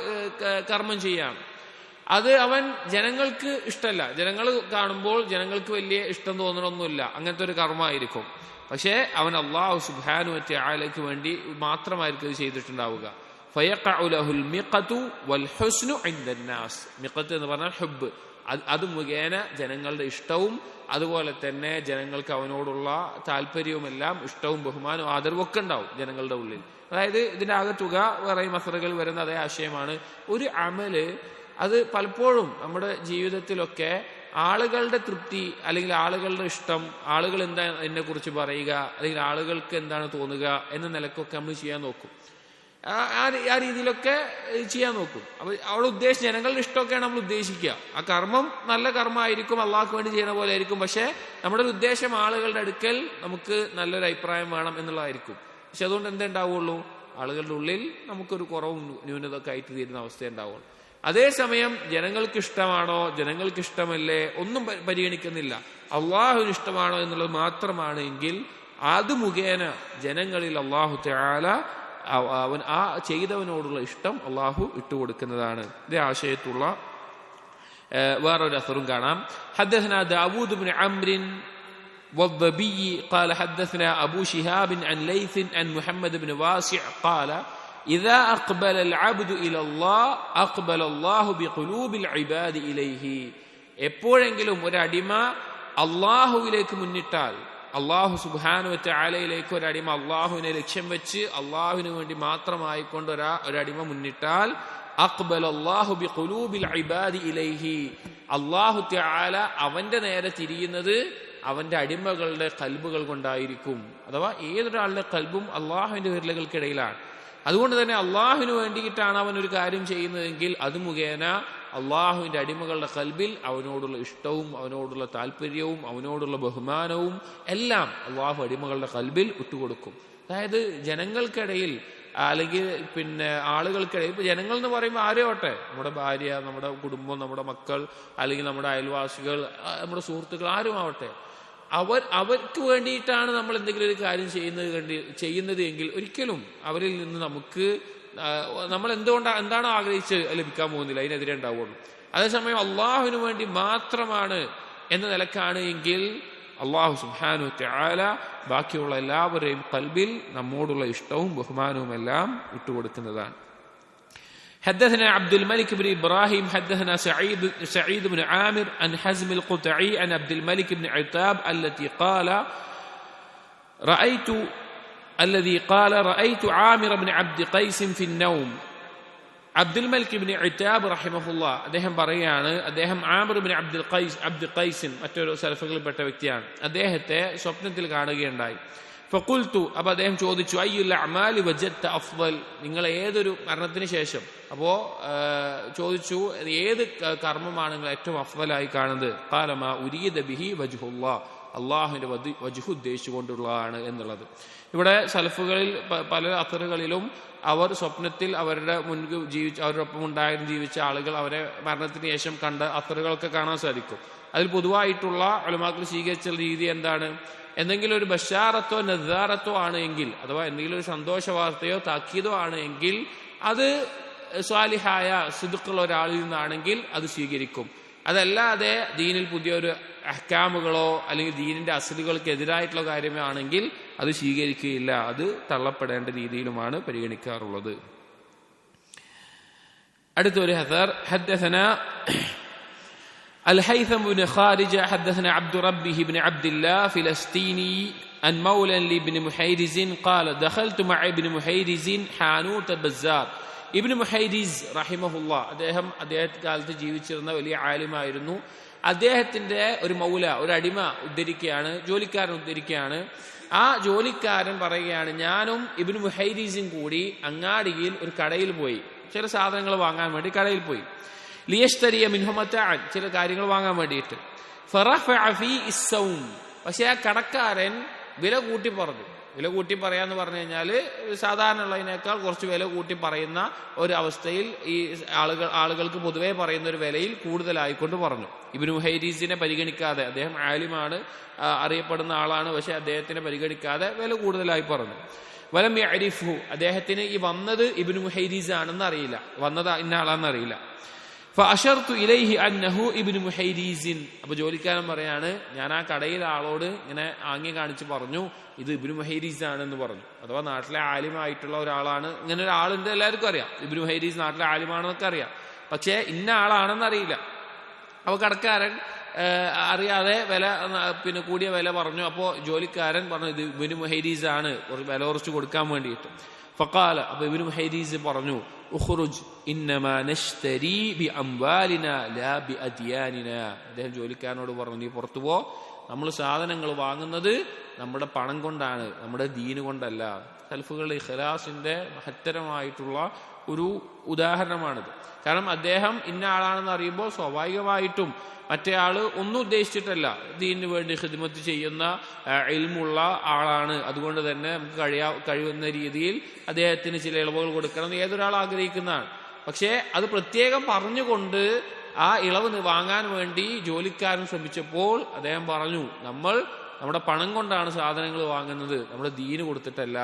കർമ്മം ചെയ്യാം, അത് അവൻ ജനങ്ങൾക്ക് ഇഷ്ടമല്ല, ജനങ്ങൾ കാണുമ്പോൾ ജനങ്ങൾക്ക് വലിയ ഇഷ്ടം തോന്നണമൊന്നുമില്ല, അങ്ങനത്തെ ഒരു കർമ്മമായിരിക്കും. പക്ഷേ അവൻ അല്ലാഹു സുബ്ഹാനഹു വ തആലയ്ക്ക് വേണ്ടി മാത്രമായിരിക്കും ഇത് ചെയ്തിട്ടുണ്ടാവുക. ഫയഖഉ ലഹുൽ മിഖതു വൽ ഹുസ്നു ഇൻദൻ നാസ്, മിഖത്ത് എന്ന് പറഞ്ഞാൽ ഹുബ്, അത് മുഖേന ജനങ്ങളുടെ ഇഷ്ടവും അതുപോലെ തന്നെ ജനങ്ങൾക്ക് അവനോടുള്ള താല്പര്യവുമെല്ലാം, ഇഷ്ടവും ബഹുമാനവും ആദരവും ഒക്കെ ഉണ്ടാവും ജനങ്ങളുടെ ഉള്ളിൽ. അതായത് ഇതിന്റെ ആകെ തുക വേറെ മസറകൾ വരുന്ന അതേ ആശയമാണ്. ഒരു അമല് അത് പലപ്പോഴും നമ്മുടെ ജീവിതത്തിലൊക്കെ ആളുകളുടെ തൃപ്തി അല്ലെങ്കിൽ ആളുകളുടെ ഇഷ്ടം, ആളുകൾ എന്താ എന്നെ കുറിച്ച് പറയുക അല്ലെങ്കിൽ ആളുകൾക്ക് എന്താണ് തോന്നുക എന്ന നിലക്കൊക്കെ നമ്മൾ ചെയ്യാൻ നോക്കും, ആ രീതിയിലൊക്കെ ചെയ്യാൻ നോക്കും. അപ്പൊ അവിടെ ജനങ്ങളുടെ ഇഷ്ടമൊക്കെയാണ് നമ്മൾ ഉദ്ദേശിക്കുക. ആ കർമ്മം നല്ല കർമ്മമായിരിക്കും, അള്ളാഹ്ക്ക് വേണ്ടി ചെയ്യുന്ന പോലെ ആയിരിക്കും. പക്ഷെ നമ്മുടെ ഉദ്ദേശം ആളുകളുടെ അടുക്കൽ നമുക്ക് നല്ലൊരു അഭിപ്രായം വേണം എന്നുള്ളതായിരിക്കും. പക്ഷെ അതുകൊണ്ട് എന്തുണ്ടാവുള്ളൂ, ആളുകളുടെ ഉള്ളിൽ നമുക്കൊരു കുറവും ന്യൂനതൊക്കെ ആയിട്ട് തീരുന്ന അവസ്ഥ ഉണ്ടാവുള്ളൂ. അതേസമയം ജനങ്ങൾക്ക് ഇഷ്ടമാണോ ജനങ്ങൾക്ക് ഇഷ്ടമല്ലേ ഒന്നും പരിഗണിക്കുന്നില്ല, അള്ളാഹുവിന് ഇഷ്ടമാണോ എന്നുള്ളത് മാത്രമാണ് എങ്കിൽ അത് മുഖേന ജനങ്ങളിൽ അള്ളാഹു തആല അവൻ ആ ചെയ്തവനോടുള്ള ഇഷ്ടം അള്ളാഹു ഇട്ടുകൊടുക്കുന്നതാണ്. ഇതേ ആശയത്തുള്ള വേറൊരു അസറും കാണാം. ഹദ്ദസനാ ദാവൂദ് ബിൻ അംറിൻ والضبي قال حدثنا أبو شهاب عن ليث عن محمد بن واسع قال إذا أقبل العبد إلى الله أقبل الله بقلوب العباد إليه. എപ്പോഴെങ്കിലും ഒരു അടിമ അള്ളാഹുവിലേക്ക് മുന്നിട്ടാൽ, അള്ളാഹു സുബ്ഹാനഹു വ തആലയിലേക്ക് ഒരു അടിമ അള്ളാഹുവിനെ ലക്ഷ്യം വെച്ച് അള്ളാഹുവിന് വേണ്ടി മാത്രമായിക്കൊണ്ട് ഒരു അടിമ മുന്നിട്ടാൽ, അഖ്ബലല്ലാഹു ബിഖുലൂബിൽ ഇബാദി ഇലൈഹി, അള്ളാഹു തആല അവന്റെ നേരെ തിരിയുന്നത് അവന്റെ അടിമകളുടെ കൽബുകൾ കൊണ്ടായിരിക്കും. അഥവാ ഏതൊരാളുടെ കൽബും അള്ളാഹുവിന്റെ വിരലുകൾക്കിടയിലാണ്. അതുകൊണ്ട് തന്നെ അള്ളാഹുവിന് വേണ്ടിയിട്ടാണ് അവൻ ഒരു കാര്യം ചെയ്യുന്നതെങ്കിൽ അത് മുഖേന അള്ളാഹുവിന്റെ അടിമകളുടെ കൽബിൽ അവനോടുള്ള ഇഷ്ടവും അവനോടുള്ള താല്പര്യവും അവനോടുള്ള ബഹുമാനവും എല്ലാം അള്ളാഹു അടിമകളുടെ കൽബിൽ ഇട്ടുകൊടുക്കും. അതായത് ജനങ്ങൾക്കിടയിൽ അല്ലെങ്കിൽ ആളുകൾക്കിടയിൽ, ഇപ്പൊ ജനങ്ങൾ എന്ന് പറയുമ്പോൾ ആരോട്ടെ, നമ്മുടെ ഭാര്യ, നമ്മുടെ കുടുംബം, നമ്മുടെ മക്കൾ, അല്ലെങ്കിൽ നമ്മുടെ അയൽവാസികൾ, നമ്മുടെ സുഹൃത്തുക്കൾ, ആരും ആവട്ടെ, അവർക്ക് വേണ്ടിയിട്ടാണ് നമ്മൾ എന്തെങ്കിലും ഒരു കാര്യം ചെയ്യുന്നത് എങ്കിൽ ഒരിക്കലും അവരിൽ നിന്ന് നമുക്ക് നമ്മൾ എന്താണോ ആഗ്രഹിച്ച് ലഭിക്കാൻ പോകുന്നില്ല, അതിനെതിരെ ഉണ്ടാവുള്ളൂ. അതേസമയം അള്ളാഹുവിന് വേണ്ടി മാത്രമാണ് എന്ന നിലക്കാണ് എങ്കിൽ അള്ളാഹു സുബ്ഹാനഹു വതആല ബാക്കിയുള്ള എല്ലാവരെയും ഖൽബിൽ നമ്മോടുള്ള ഇഷ്ടവും ബഹുമാനവും എല്ലാം ഇട്ടുകൊടുക്കുന്നതാണ്. حدثنا عبد الملك بن إبراهيم حدثنا سعيد بن عامر عن حزم القطعي عن عبد الملك بن عتاب الذي قال رأيت عامر بن عبد قيس في النوم. അബ്ദുൽ മലിക് ഇബ്നു ഇതാബ് റഹിമഹുല്ലാ അദ്ദേഹം പറയാണ്, അദ്ദേഹം ആമിർ ഇബ്നു അബ്ദുൽ ഖൈസ് മറ്റൊരു സലഫുകളിൽപ്പെട്ട വ്യക്തിയാണ്. അദ്ദേഹത്തെ സ്വപ്നത്തിൽ കാണുകയുണ്ടായി. ഫഖുൽതു, അപ്പോൾ അദ്ദേഹം ചോദിച്ചു, അയ്യുൽ അഅമാലി വജദ്ത അഫ്ളൽ, നിങ്ങൾ ഏതൊരു മരണത്തിന് ശേഷം ചോദിച്ചു ഏത് കർമ്മമാണ് നിങ്ങൾ ഏറ്റവും അഫ്ളലായി കാണുന്നത്? ഖാല മാ ഉരീദ ബിഹി വജ്ഹുല്ലാഹ്, അള്ളാഹുവിന്റെ വജ്ഹ് ഉദ്ദേശിച്ചുകൊണ്ടുള്ളതാണ് എന്നുള്ളത്. ഇവിടെ സലഫുകളിൽ പല അത്തറുകളിലും അവർ സ്വപ്നത്തിൽ അവരുടെ അവരോടൊപ്പം ഉണ്ടായിരുന്നു ജീവിച്ച ആളുകൾ അവരെ മരണത്തിന് ശേഷം കണ്ട അത്തറുകളൊക്കെ കാണാൻ സാധിക്കും. അതിൽ പൊതുവായിട്ടുള്ള ഉലമാക്കൾ സ്വീകരിച്ച രീതി എന്താണ്? എന്തെങ്കിലും ഒരു ബഷാറത്തോ നദാറത്തോ ആണ് എങ്കിൽ, അഥവാ എന്തെങ്കിലും ഒരു സന്തോഷ വാർത്തയോ താക്കീതോ ആണ് എങ്കിൽ അത് സ്വാലിഹായ സിദ്ഖുള്ള ഒരാളിൽ നിന്നാണെങ്കിൽ അത് സ്വീകരിക്കും. അതല്ലാതെ ദീനിൽ പുതിയൊരു അഹ്കാമുകളോ അല്ലെങ്കിൽ ദീനിന്റെ അസ്ലുകൾക്ക് എതിരായിട്ടുള്ള കാര്യമാണെങ്കിൽ അത് സ്വീകരിക്കുകയില്ല, അത് തള്ളപ്പെടേണ്ട രീതിയിലുമാണ് പരിഗണിക്കാറുള്ളത്. അടുത്തൊരു ഹദർ, حدثنا الهيثم بن خارجة حدثنا عبد ربه بن عبد الله فلسطيني عن مولى لابن محيرز قال دخلت مع ابن محيرز حانوت بزار. ഇബ്നു മുഹൈരിസ് റഹിമഹുല്ലാ അദ്ദേഹത്തെ കാലത്ത് ജീവിച്ചിരുന്ന വലിയ ആലിമായിരുന്നു. അദ്ദേഹത്തിന്റെ ഒരു മൗല, ഒരു അടിമ ഉദ്ധരിക്കുകയാണ്, ജോലിക്കാരൻ ഉദ്ധരിക്കുകയാണ്. ആ ജോലിക്കാരൻ പറയുകയാണ്, ഞാനും ഇബ്നു മുഹൈരിസും കൂടി അങ്ങാടിയിൽ ഒരു കടയിൽ പോയി, ചില സാധനങ്ങൾ വാങ്ങാൻ വേണ്ടി കടയിൽ പോയി. ലിയശ്തരിയ മിൻഹു മതാഅൻ, ചില കാര്യങ്ങൾ വാങ്ങാൻ വേണ്ടിയിട്ട്. ഫറഫഅ ഫീ ഇസ്സൗം, പക്ഷേ ആ കടക്കാരൻ വില കൂട്ടി പറഞ്ഞു. വില കൂട്ടി പറയാന്ന് പറഞ്ഞു കഴിഞ്ഞാൽ സാധാരണ ഉള്ളതിനേക്കാൾ കുറച്ച് വില കൂട്ടി പറയുന്ന ഒരു അവസ്ഥയിൽ ഈ ആളുകൾക്ക് പൊതുവെ പറയുന്ന ഒരു വിലയിൽ കൂടുതലായിക്കൊണ്ട് പറഞ്ഞു. ഇബ്നു മുഹൈരിസിനെ പരിഗണിക്കാതെ, അദ്ദേഹം ആലിമാണ്, അറിയപ്പെടുന്ന ആളാണ്, പക്ഷെ അദ്ദേഹത്തിനെ പരിഗണിക്കാതെ വില കൂടുതലായി പറഞ്ഞു. വലം യഅരിഫു, അദ്ദേഹത്തിന് ഈ വന്നത് ഇബ്നു മുഹൈരിസ് ആണെന്ന് അറിയില്ല, വന്നത് ഇന്ന ആളാണെന്ന് അറിയില്ല. ഫഅശർതു ഇലൈഹി അന്നഹു ഇബ്നു മുഹൈരിസിൻ, അപ്പോൾ ജോലിക്കാരൻ പറയാണ്, ഞാൻ ആ കടയിലെ ആളോട് ഇങ്ങനെ ആംഗ്യം കാണിച്ച് പറഞ്ഞു, ഇത് ഇബ്നു മുഹൈരിസ് ആണെന്ന് പറഞ്ഞു. അഥവാ നാട്ടിലെ ആലിമായിട്ടുള്ള ഒരാളാണ്, ഇങ്ങനെ ഒരാളുണ്ട്, എല്ലാവർക്കും അറിയാം ഇബ്നു മുഹൈരിസ് നാട്ടിലെ ആലിമാണെന്നൊക്കെ അറിയാം, പക്ഷേ ഇന്ന ആളാണെന്ന് അറിയില്ല. അപ്പോൾ കടക്കാരൻ അറിയാതെ കൂടിയ വില പറഞ്ഞു. അപ്പോൾ ജോലിക്കാരൻ പറഞ്ഞു, ഇത് ഇബ്നു മുഹൈരിസ് ആണ്, വില കുറച്ച് കൊടുക്കാൻ വേണ്ടിയിട്ട്. ഫഖാല, അപ്പോൾ ഇബ്നു മുഹൈരിസ് പറഞ്ഞു, ഉഖ്റുജ് ഇന്നമാ നശ്തരി ബി അംവാലിനാ ലാ ബി അദ്യാനിനാ. അദ്ദേഹം ജോലിക്കാരനോട് പറഞ്ഞു, നീ പുറത്തു പോ, നമ്മൾ സാധനങ്ങൾ വാങ്ങുന്നത് നമ്മുടെ പണം കൊണ്ടാണ്, നമ്മുടെ ദീന് കൊണ്ടല്ല. സലഫുകളുടെ ഇഖ്ലാസിന്റെ മഹത്തരമായിട്ടുള്ള ഒരു ഉദാഹരണമാണിത്. കാരണം അദ്ദേഹം ഇന്ന ആളാണെന്ന് അറിയുമ്പോൾ സ്വാഭാവികമായിട്ടും മറ്റേ ആള് ഒന്നും ഉദ്ദേശിച്ചിട്ടല്ല, ദീനിന് വേണ്ടി ഖിദ്മത്ത് ചെയ്യുന്ന ഇൽമുള്ള ആളാണ്, അതുകൊണ്ട് തന്നെ നമുക്ക് കഴിയുന്ന രീതിയിൽ അദ്ദേഹത്തിന് ചില ഇളവുകൾ കൊടുക്കണം എന്ന് ഏതൊരാൾ ആഗ്രഹിക്കുന്നതാണ്. പക്ഷേ അത് പ്രത്യേകം പറഞ്ഞുകൊണ്ട് ആ ഇളവ് വാങ്ങാൻ വേണ്ടി ജോലിക്കാരൻ ശ്രമിച്ചപ്പോൾ അദ്ദേഹം പറഞ്ഞു, നമ്മുടെ പണം കൊണ്ടാണ് സാധനങ്ങൾ വാങ്ങുന്നത്, നമ്മുടെ ദീന് കൊടുത്തിട്ടല്ല.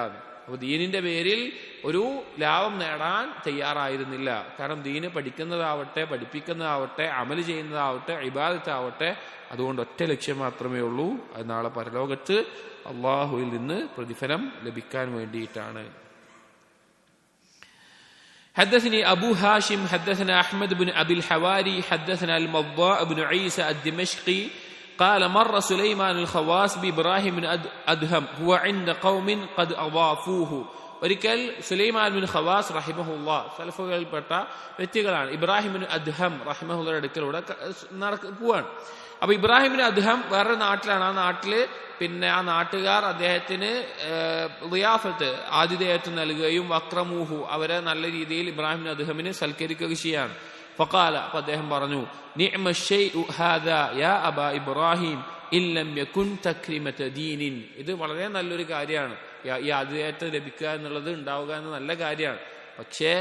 അപ്പൊ ദീനിന്റെ പേരിൽ ഒരു ലാഭം നേടാൻ തയ്യാറായിരുന്നില്ല. കാരണം ദീന് പഠിക്കുന്നതാവട്ടെ, പഠിപ്പിക്കുന്നതാവട്ടെ, അമല് ചെയ്യുന്നതാവട്ടെ, ഇബാദത്താവട്ടെ, അതുകൊണ്ട് ഒറ്റ ലക്ഷ്യം മാത്രമേ ഉള്ളൂ, അത് നാളെ പരലോകത്ത് അള്ളാഹുവിൽ നിന്ന് പ്രതിഫലം ലഭിക്കാൻ വേണ്ടിയിട്ടാണ്. حدثني أبو هاشم حدثنا أحمد بن أبي الحواري حدثنا المضاء بن عيسى الدمشقي قال مر سليمان الخواس بإبراهيم بن أدهم هو عند قوم قد أضافوه. ഒരിക്കൽ സുലൈമാൻ ബിൻ ഖവാസ് റഹിമഹുല്ലാ, സലഫുകളിൽപ്പെട്ട വ്യക്തികളാണ്, ഇബ്രാഹിം ബിൻ അദ്ഹം റഹിമഹുല്ലയുടെ അടുക്കലൂടെ പോവാണ്. അപ്പൊ ഇബ്രാഹിം ബിൻ അദ്ഹം വേറൊരു നാട്ടിലാണ്. ആ നാട്ടില് ആ നാട്ടുകാർ അദ്ദേഹത്തിന് ളിയാഫത്ത്, ആതിഥേയത്വം നൽകുകയും വക്രമൂഹു, അവരെ നല്ല രീതിയിൽ ഇബ്രാഹിം ബിൻ അദ്ഹമിന് സൽക്കരിക്കുക ചെയ്യാണ്. ഫഖാല, അപ്പൊ അദ്ദേഹം പറഞ്ഞു, നിഅമ ശൈഉ ഹാദാ യാ അബാ ഇബ്രാഹിം ഇല്ലം യകുൻ തക്രിമത ദീനിൻ. ഇത് വളരെ നല്ലൊരു കാര്യമാണ്, ഈ ആതിഥേയത്വം ലഭിക്കുക എന്നുള്ളത് ഉണ്ടാവുക എന്ന നല്ല കാര്യമാണ്. പക്ഷേ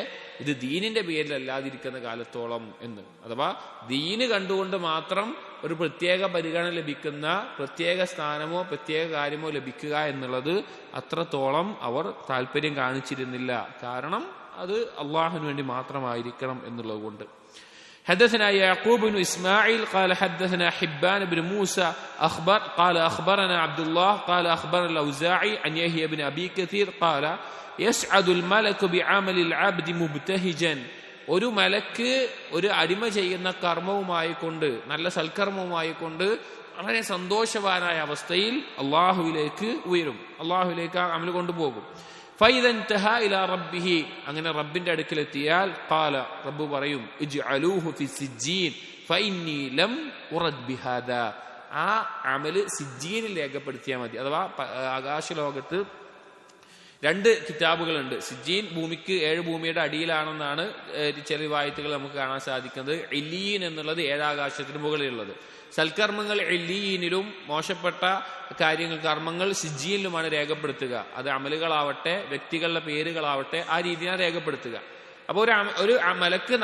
ഇത് ദീനിന്റെ പേരിലല്ലാതിരിക്കുന്ന കാലത്തോളം എന്ന്, അഥവാ ദീന് കണ്ടുകൊണ്ട് മാത്രം ഒരു പ്രത്യേക പരിഗണന ലഭിക്കുന്ന, പ്രത്യേക സ്ഥാനമോ പ്രത്യേക കാര്യമോ ലഭിക്കുക എന്നുള്ളത് അത്രത്തോളം അവർ താല്പര്യം കാണിച്ചിരുന്നില്ല. കാരണം അത് അള്ളാഹുവിന് വേണ്ടി മാത്രമായിരിക്കണം എന്നുള്ളതുകൊണ്ട്. حدثنا يعقوب بن إسماعيل قال حدثنا حبان بن موسى قال أخبرنا عبد الله قال أخبرنا الأوزاعي عن يحيى بن أبي كثير قال يسعد الملك بعمل العبد مبتهجا. ഒരു മലക്ക് ഒരു അടിമ ചെയ്യുന്ന കർമ്മവുമായി കൊണ്ട്, നല്ല സൽക്കർമ്മവുമായി കൊണ്ട് വളരെ സന്തോഷവാനായ അവസ്ഥയിൽ അള്ളാഹുവിലേക്ക് ഉയരും, അള്ളാഹുവിലേക്ക് ആ അമൽ കൊണ്ടുപോകും. ഫൈദൻ തഹാ ഇലാ റബ്ബിഹി, അങ്ങനെ റബ്ബിന്റെ അടുക്കലെത്തിയാൽ ഖാല, റബ്ബ് പറയും ഇജ്അലൂഹു ഫി സിജ്ജീൻ ഫഇന്നി ലം ഉറദ് ബിഹാദാ, ആ അമല് സിജ്ജീനിൽ രേഖപ്പെടുത്തിയാൽ മതി. അഥവാ ആകാശലോകത്ത് 2 കിതാബുകളുണ്ട്. സിജ്ജീൻ ഭൂമിക്ക് 7 ഭൂമിയുടെ അടിയിലാണെന്നാണ് ചില റിവായത്തുകൾ നമുക്ക് കാണാൻ സാധിക്കുന്നത്. ഇല്ലീൻ എന്നുള്ളത് 7 ആകാശത്തിന് മുകളിലുള്ളത്. സൽക്കർമ്മങ്ങൾ ഇല്ലീനിലും മോശപ്പെട്ട കാര്യങ്ങൾ കർമ്മങ്ങൾ സിജ്ജീനിലുമാണ് രേഖപ്പെടുത്തുക. അത് അമലുകളാവട്ടെ വ്യക്തികളുടെ പേരുകളാവട്ടെ ആ രീതിയാണ് രേഖപ്പെടുത്തുക. അപ്പോൾ ഒരു മലക്ക്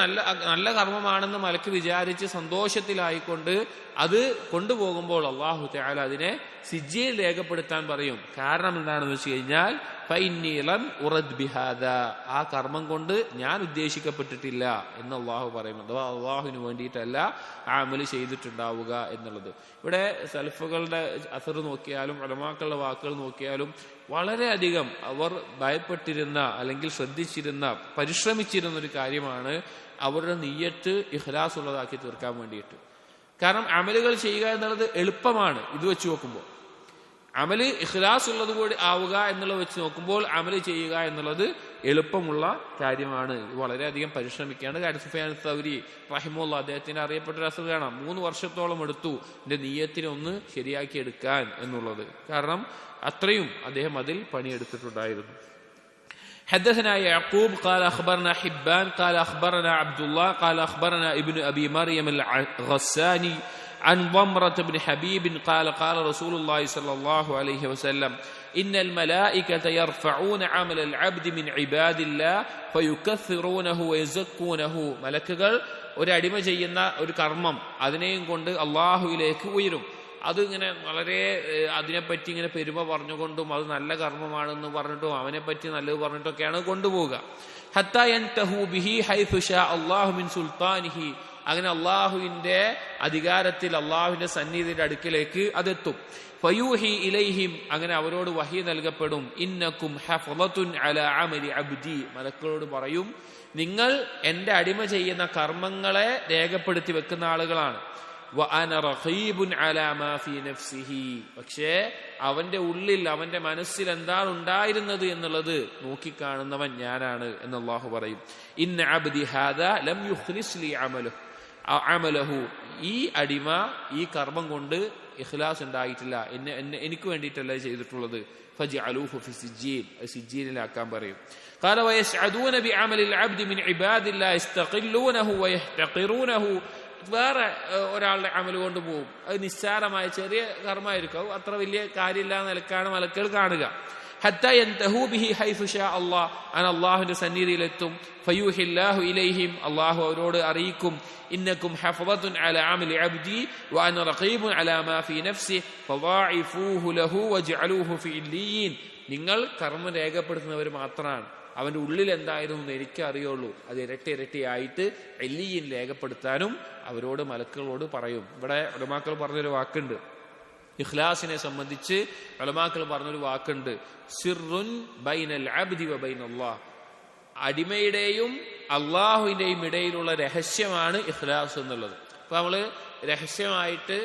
നല്ല കർമ്മമാണെന്ന് മലക്ക് വിചാരിച്ച് സന്തോഷത്തിലായിക്കൊണ്ട് അത് കൊണ്ടുപോകുമ്പോൾ അല്ലാഹു തആല അതിനെ സിജ്ജീൽ രേഖപ്പെടുത്താൻ പറയും. കാരണം എന്താണെന്ന് വെച്ച് കഴിഞ്ഞാൽ ഫഇന്നി ലം ഉറദ് ബിഹാദാ, ആ കർമ്മം കൊണ്ട് ഞാൻ ഉദ്ദേശിക്കപ്പെട്ടിട്ടില്ല എന്ന് അള്ളാഹു പറയും. അഥവാ അള്ളാഹുവിന് വേണ്ടിയിട്ടല്ല ആ അമല് ചെയ്തിട്ടുണ്ടാവുക എന്നുള്ളത്. ഇവിടെ സലഫുകളുടെ അസർ നോക്കിയാലും ഉലമാക്കളുടെ വാക്കുകൾ നോക്കിയാലും വളരെയധികം അവർ ഭയപ്പെട്ടിരുന്ന അല്ലെങ്കിൽ ശ്രദ്ധിച്ചിരുന്ന പരിശ്രമിച്ചിരുന്ന ഒരു കാര്യമാണ് അവരുടെ നിയ്യത്ത് ഇഖ്ലാസ് ഉള്ളതാക്കി തീർക്കാൻ വേണ്ടിയിട്ട്. കാരണം അമലുകൾ ചെയ്യുക എന്നുള്ളത് എളുപ്പമാണ്. ഇത് വെച്ച് നോക്കുമ്പോൾ അമല് ഇഖ്ലാസ് ഉള്ളത് കൂടി ആവുക എന്നുള്ളത് വെച്ച് നോക്കുമ്പോൾ അമല് ചെയ്യുക എന്നുള്ളത് എളുപ്പമുള്ള കാര്യമാണ്. വളരെയധികം പരിശ്രമിക്കുകയാണ് കാര്യം. സുഫിയാൻ സൗരി റഹിമുള്ള അദ്ദേഹത്തിന്റെ അറിയപ്പെട്ട ഒരു അസർ കാണാം, 3 വർഷത്തോളം എടുത്തു എന്റെ നിയ്യത്തിനെ ഒന്ന് ശരിയാക്കി എടുക്കാൻ എന്നുള്ളത്. കാരണം അത്രയും അദ്ദേഹം അതിൽ പണിയെടുത്തിട്ടുണ്ടായിരുന്നു. حدثنا يعقوب قال أخبرنا حبان قال أخبرنا عبد الله قال أخبرنا ابن أبي مريم الغساني عن ضمرة بن حبيب قال قال رسول الله صلى الله عليه وسلم إن الملائكة يرفعون عمل العبد من عباد الله فيكثرونه ويزكونه. മലക്കുകൾ ഒരു അടിമ ചെയ്യുന്ന ഒരു കർമ്മം അതിനെയും കൊണ്ട് അള്ളാഹുവിലേക്ക് ഉയരും. അതിങ്ങനെ വളരെ അതിനെപ്പറ്റി ഇങ്ങനെ പെരുമ പറഞ്ഞുകൊണ്ടും അത് നല്ല കർമ്മമാണെന്ന് പറഞ്ഞിട്ടും അവനെപ്പറ്റി നല്ലത് പറഞ്ഞിട്ടൊക്കെയാണ് കൊണ്ടുപോവുക. ഹത്താ യൻതഹു ബിഹി ഹൈഥു ശാ അല്ലാഹു മിൻ സുൽത്താനിഹി, അങ്ങനെ അള്ളാഹുവിന്റെ അധികാരത്തിൽ അള്ളാഹുവിന്റെ സന്നിധിയുടെ അടുക്കിലേക്ക് അതെത്തും. ഫയൂഹി ഇലൈഹിം, അങ്ങനെ അവരോട് വഹി നൽകപ്പെടും. ഇന്നക്കും ഹഫളത്തുൻ അലാ അമലി അബ്ദി, മലക്കുകളോട് പറയും നിങ്ങൾ എന്റെ അടിമ ചെയ്യുന്ന കർമ്മങ്ങളെ രേഖപ്പെടുത്തി വെക്കുന്ന ആളുകളാണ്. വഅന റഖീബുൻ അലാ മാ ഫീ നഫ്സിഹി, പക്ഷേ അവന്റെ ഉള്ളിൽ അവന്റെ മനസ്സിൽ എന്താണ് ഉണ്ടായിരുന്നത് എന്നുള്ളത് നോക്കിക്കാണുന്നവൻ ഞാനാണ് എന്ന് അല്ലാഹു പറയും. ഇന്ന അബ്ദി ഹാദാ ലം യുഖ്ലിസ് ലി അമലഹു, ഈ അടിമ ഈ കർമ്മം കൊണ്ട് ഇഖ്ലാസ് ഉണ്ടായിട്ടില്ല, എനിക്ക് വേണ്ടിയിട്ടല്ല ചെയ്തിട്ടുള്ളത്. ഫജ്അലൂഹു ഫി സിജ്ജീൻ, സിജ്ജീനിലാക്കാൻ പറയും. ഖാല വയസ്അദൂന ബിഅമലിൽ അബ്ദി മിൻ ഇബാദില്ലാഹി യസ്തഖില്ലൂനഹു വയഹ്തഖിറൂനഹു, വേറെ ഒരാളുടെ അമൽ കൊണ്ട് പോകും. അത് നിസ്സാരമായ ചെറിയ കർമ്മമായിരിക്കും, അത് അത്ര വലിയ കാര്യമില്ല നിലക്കാണ് മലക്കുകൾ കാണുക. ഹത്താ യൻതഹു ബിഹി ഹൈഥു ശാ അല്ലാഹ്, അങ്ങനെ അള്ളാഹുവിന്റെ സന്നിധിയിലെത്തും. ഫയൂഹില്ലാഹു ഇലൈഹിം, അള്ളാഹു അവരോട് അറിയിക്കും ഇന്നക്കും ഹഫളത്തുൻ അലാ അമലി അബ്ദി വഅന റഖീബുൻ അലാ മാ ഫീ നഫ്സി ഫദാഇഫൂഹു ലഹു വജ്അലൂഹു ഫീ ഇല്ലീൻ, നിങ്ങൾ കർമ്മം രേഖപ്പെടുത്തുന്നവർ മാത്രമാണ്, അവന്റെ ഉള്ളിൽ എന്തായിരുന്നു എന്ന് എനിക്ക് അറിയുള്ളൂ, അത് ഇരട്ടി ഇരട്ടിയായിട്ട് എല്ലിയിൽ രേഖപ്പെടുത്താനും അവരോട് മലക്കുകളോട് പറയും. ഇവിടെ ഉലമാക്കൾ പറഞ്ഞൊരു വാക്കുണ്ട്, ഇഖ്ലാസിനെ സംബന്ധിച്ച് ഉലമാക്കൾ പറഞ്ഞൊരു വാക്കുണ്ട്, സിർറുൻ ബൈനൽ അബ്ദി വ ബൈനല്ലാഹ്, അടിമയുടെയും അള്ളാഹുവിന്റെയും ഇടയിലുള്ള രഹസ്യമാണ് ഇഖ്ലാസ് എന്നുള്ളത്. അപ്പൊ നമ്മള് രഹസ്യമായിട്ട്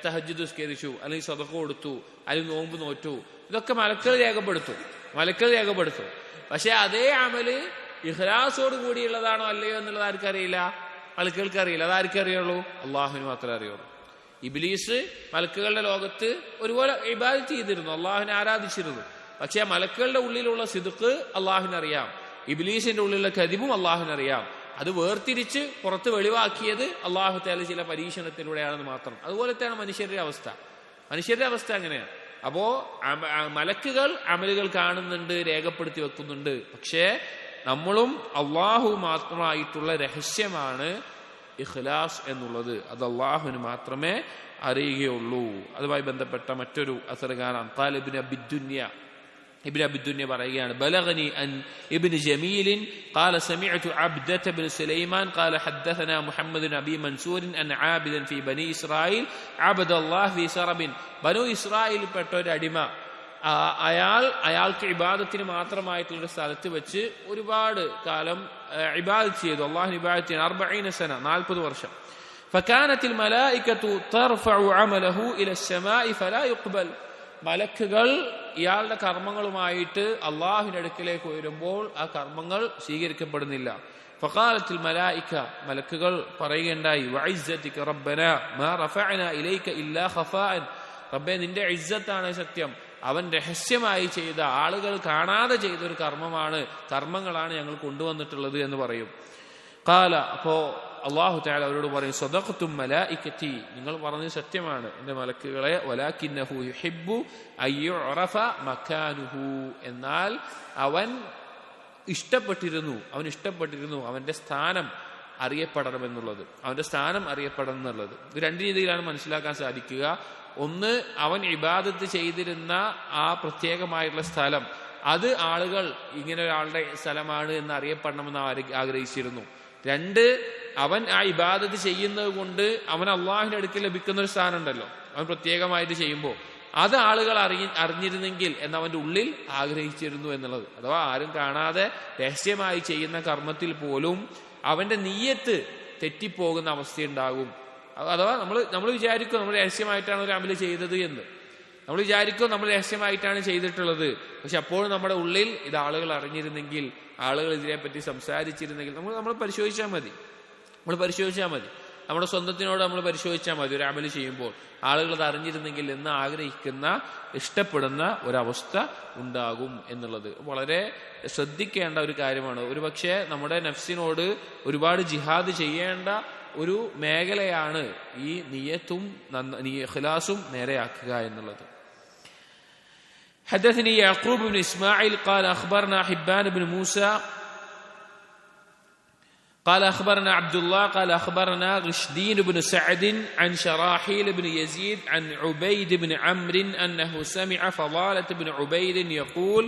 തഹജ്ജുദ് നിസ്കരിച്ചു, അല്ലെങ്കിൽ സദഖ കൊടുത്തു, അല്ലെങ്കിൽ നോമ്പ് നോറ്റു, ഇതൊക്കെ മലക്കുകൾ രേഖപ്പെടുത്തും. പക്ഷെ അതേ അമല് ഇഖ്ലാസോട് കൂടിയുള്ളതാണോ അല്ലയോ എന്നുള്ളത് ആർക്കറിയില്ല, മലക്കുകൾക്ക് അറിയില്ല. അതാർക്കറിയുള്ളൂ? അള്ളാഹുവിന് മാത്രമേ അറിയുള്ളൂ. ഇബ്ലീസ് മലക്കുകളുടെ ലോകത്ത് ഒരുപോലെ ഇബാദത്ത് ചെയ്തിരുന്നു, അള്ളാഹുവിനെ ആരാധിച്ചിരുന്നു. പക്ഷെ മലക്കുകളുടെ ഉള്ളിലുള്ള സിദ്ഖ് അള്ളാഹുവിനറിയാം, ഇബ്ലീസിന്റെ ഉള്ളിലുള്ള കദിബും അള്ളാഹുവിനറിയാം. അത് വേർതിരിച്ച് പുറത്ത് വെളിവാക്കിയത് അള്ളാഹു തആല ചില പരീക്ഷണത്തിലൂടെയാണെന്ന് മാത്രം. അതുപോലത്തെയാണ് മനുഷ്യരുടെ അവസ്ഥ അങ്ങനെയാണ്. അപ്പോ മലക്കുകൾ അമലുകൾ കാണുന്നുണ്ട്, രേഖപ്പെടുത്തി വെക്കുന്നുണ്ട്. പക്ഷേ നമ്മളും അള്ളാഹു മാത്രമായിട്ടുള്ള രഹസ്യമാണ് ഇഖ്ലാസ് എന്നുള്ളത്, അത് അള്ളാഹുവിന് മാത്രമേ അറിയുകയുള്ളൂ. അതുമായി ബന്ധപ്പെട്ട മറ്റൊരു അസർ കാണാം. ഖാല ഇബ്നു അബി ദുനിയ, ابن أبي الدنيا പറയുകയാണ് بلغني أن ابن جميل قال سمعت عبدة بن سليمان قال حدثنا محمد بن أبي منصور أن عابدا في بني إسرائيل عبد الله في سرب ബനു ഇസ്രായേൽ പെട്ട ഒരു അടിമ അയാൾക്ക് ഇബാദത്തിന് മാത്രമായിട്ടുള്ള സ്ഥലത്ത് വെച്ച് ഒരുപാട് കാലം ഇബാദത്ത് ചെയ്തു. അല്ലാഹുവിനെ ഇബാദത്ത് ചെയ്തു 40 സന 40 വർഷം. فكانت الملائكة ترفع عمله إلى السماء فلا يقبل. മലക്കുകൾ ഇയാളുടെ കർമ്മങ്ങളുമായിട്ട് അള്ളാഹുവിന്റെ അടുക്കിലേക്ക് ഉയരുമ്പോൾ ആ കർമ്മങ്ങൾ സ്വീകരിക്കപ്പെടുന്നില്ല. فقالت الملائكة മലക്കുകൾ പറയുകയുണ്ടായി وعزتك ربنا ما رفعنا إليك إلا خفاء. റബ്ബേ നിന്റെ ഇസ്സത്താണ് സത്യം, അവൻ രഹസ്യമായി ചെയ്ത ആളുകൾ കാണാതെ ചെയ്ത ഒരു കർമ്മങ്ങളാണ് ഞങ്ങൾ കൊണ്ടുവന്നിട്ടുള്ളത് എന്ന് പറയും. ഖാല അപ്പോ അല്ലാഹു തആല അവരോട് പറയും സദഖതും മലായികതി, നിങ്ങൾ പറഞ്ഞത് സത്യമാണ് എന്റെ മലക്കുകളെ, വലാകിന്നഹു യുഹിബ്ബു അയ്യുറഫ മകാനുഹു, എന്നാൽ അവൻ ഇഷ്ടപ്പെട്ടിരുന്നു അവന്റെ സ്ഥാനം അറിയപ്പെടണമെന്നുള്ളത്, ഇത് രണ്ട് രീതിയിലാണ് മനസ്സിലാക്കാൻ സാധിക്കുക. ഒന്ന്, അവൻ ഇബാദത്ത് ചെയ്തിരുന്ന ആ പ്രത്യേകമായിട്ടുള്ള സ്ഥലം, അത് ആളുകൾ ഇങ്ങനെ ഒരാളുടെ സ്ഥലമാണ് എന്ന് അറിയപ്പെടണമെന്ന് ആഗ്രഹിച്ചിരുന്നു. രണ്ട്, അവൻ ആ ഇബാദത്ത് ചെയ്യുന്നത് കൊണ്ട് അവൻ അള്ളാഹുവിന്റെ അടുക്കൽ ലഭിക്കുന്ന ഒരു സ്ഥാനം ഉണ്ടല്ലോ, അവൻ പ്രത്യേകമായിട്ട് ചെയ്യുമ്പോൾ അത് ആളുകൾ അറിഞ്ഞിരുന്നെങ്കിൽ എന്നവന്റെ ഉള്ളിൽ ആഗ്രഹിച്ചിരുന്നു എന്നുള്ളത്. അഥവാ ആരും കാണാതെ രഹസ്യമായി ചെയ്യുന്ന കർമ്മത്തിൽ പോലും അവന്റെ നിയ്യത്ത് തെറ്റിപ്പോകുന്ന അവസ്ഥയുണ്ടാകും. അഥവാ നമ്മൾ വിചാരിക്കും നമ്മൾ രഹസ്യമായിട്ടാണ് ഒരു അമല് ചെയ്തത് എന്ന്, നമ്മൾ വിചാരിക്കും നമ്മൾ രഹസ്യമായിട്ടാണ് ചെയ്തിട്ടുള്ളത്. പക്ഷെ അപ്പോഴും നമ്മുടെ ഉള്ളിൽ ഇത് ആളുകൾ അറിഞ്ഞിരുന്നെങ്കിൽ, ആളുകൾ ഇതിനെപ്പറ്റി സംസാരിച്ചിരുന്നെങ്കിൽ, നമ്മൾ പരിശോധിച്ചാൽ മതി. നമ്മുടെ സ്വന്തത്തിനോട് നമ്മൾ പരിശോധിച്ചാൽ മതി. ഒരു അമല് ചെയ്യുമ്പോൾ ആളുകൾ അത് അറിഞ്ഞിരുന്നെങ്കിൽ എന്ന് ആഗ്രഹിക്കുന്ന, ഇഷ്ടപ്പെടുന്ന ഒരവസ്ഥ ഉണ്ടാകും എന്നുള്ളത് വളരെ ശ്രദ്ധിക്കേണ്ട ഒരു കാര്യമാണ്. ഒരുപക്ഷെ നമ്മുടെ നഫ്സിനോട് ഒരുപാട് ജിഹാദ് ചെയ്യേണ്ട ഒരു മേഖലയാണ് ഈ നിയ്യത്തും ഇഖ്ലാസും നേരെയാക്കുക എന്നുള്ളത്. حدثني يعقوب بن إسماعيل قال أخبرنا حبان بن موسى قال أخبرنا عبد الله قال أخبرنا رشدين بن سعد عن شراحيل بن يزيد عن عبيد بن عمرو أنه سمع فضالة بن عبيد يقول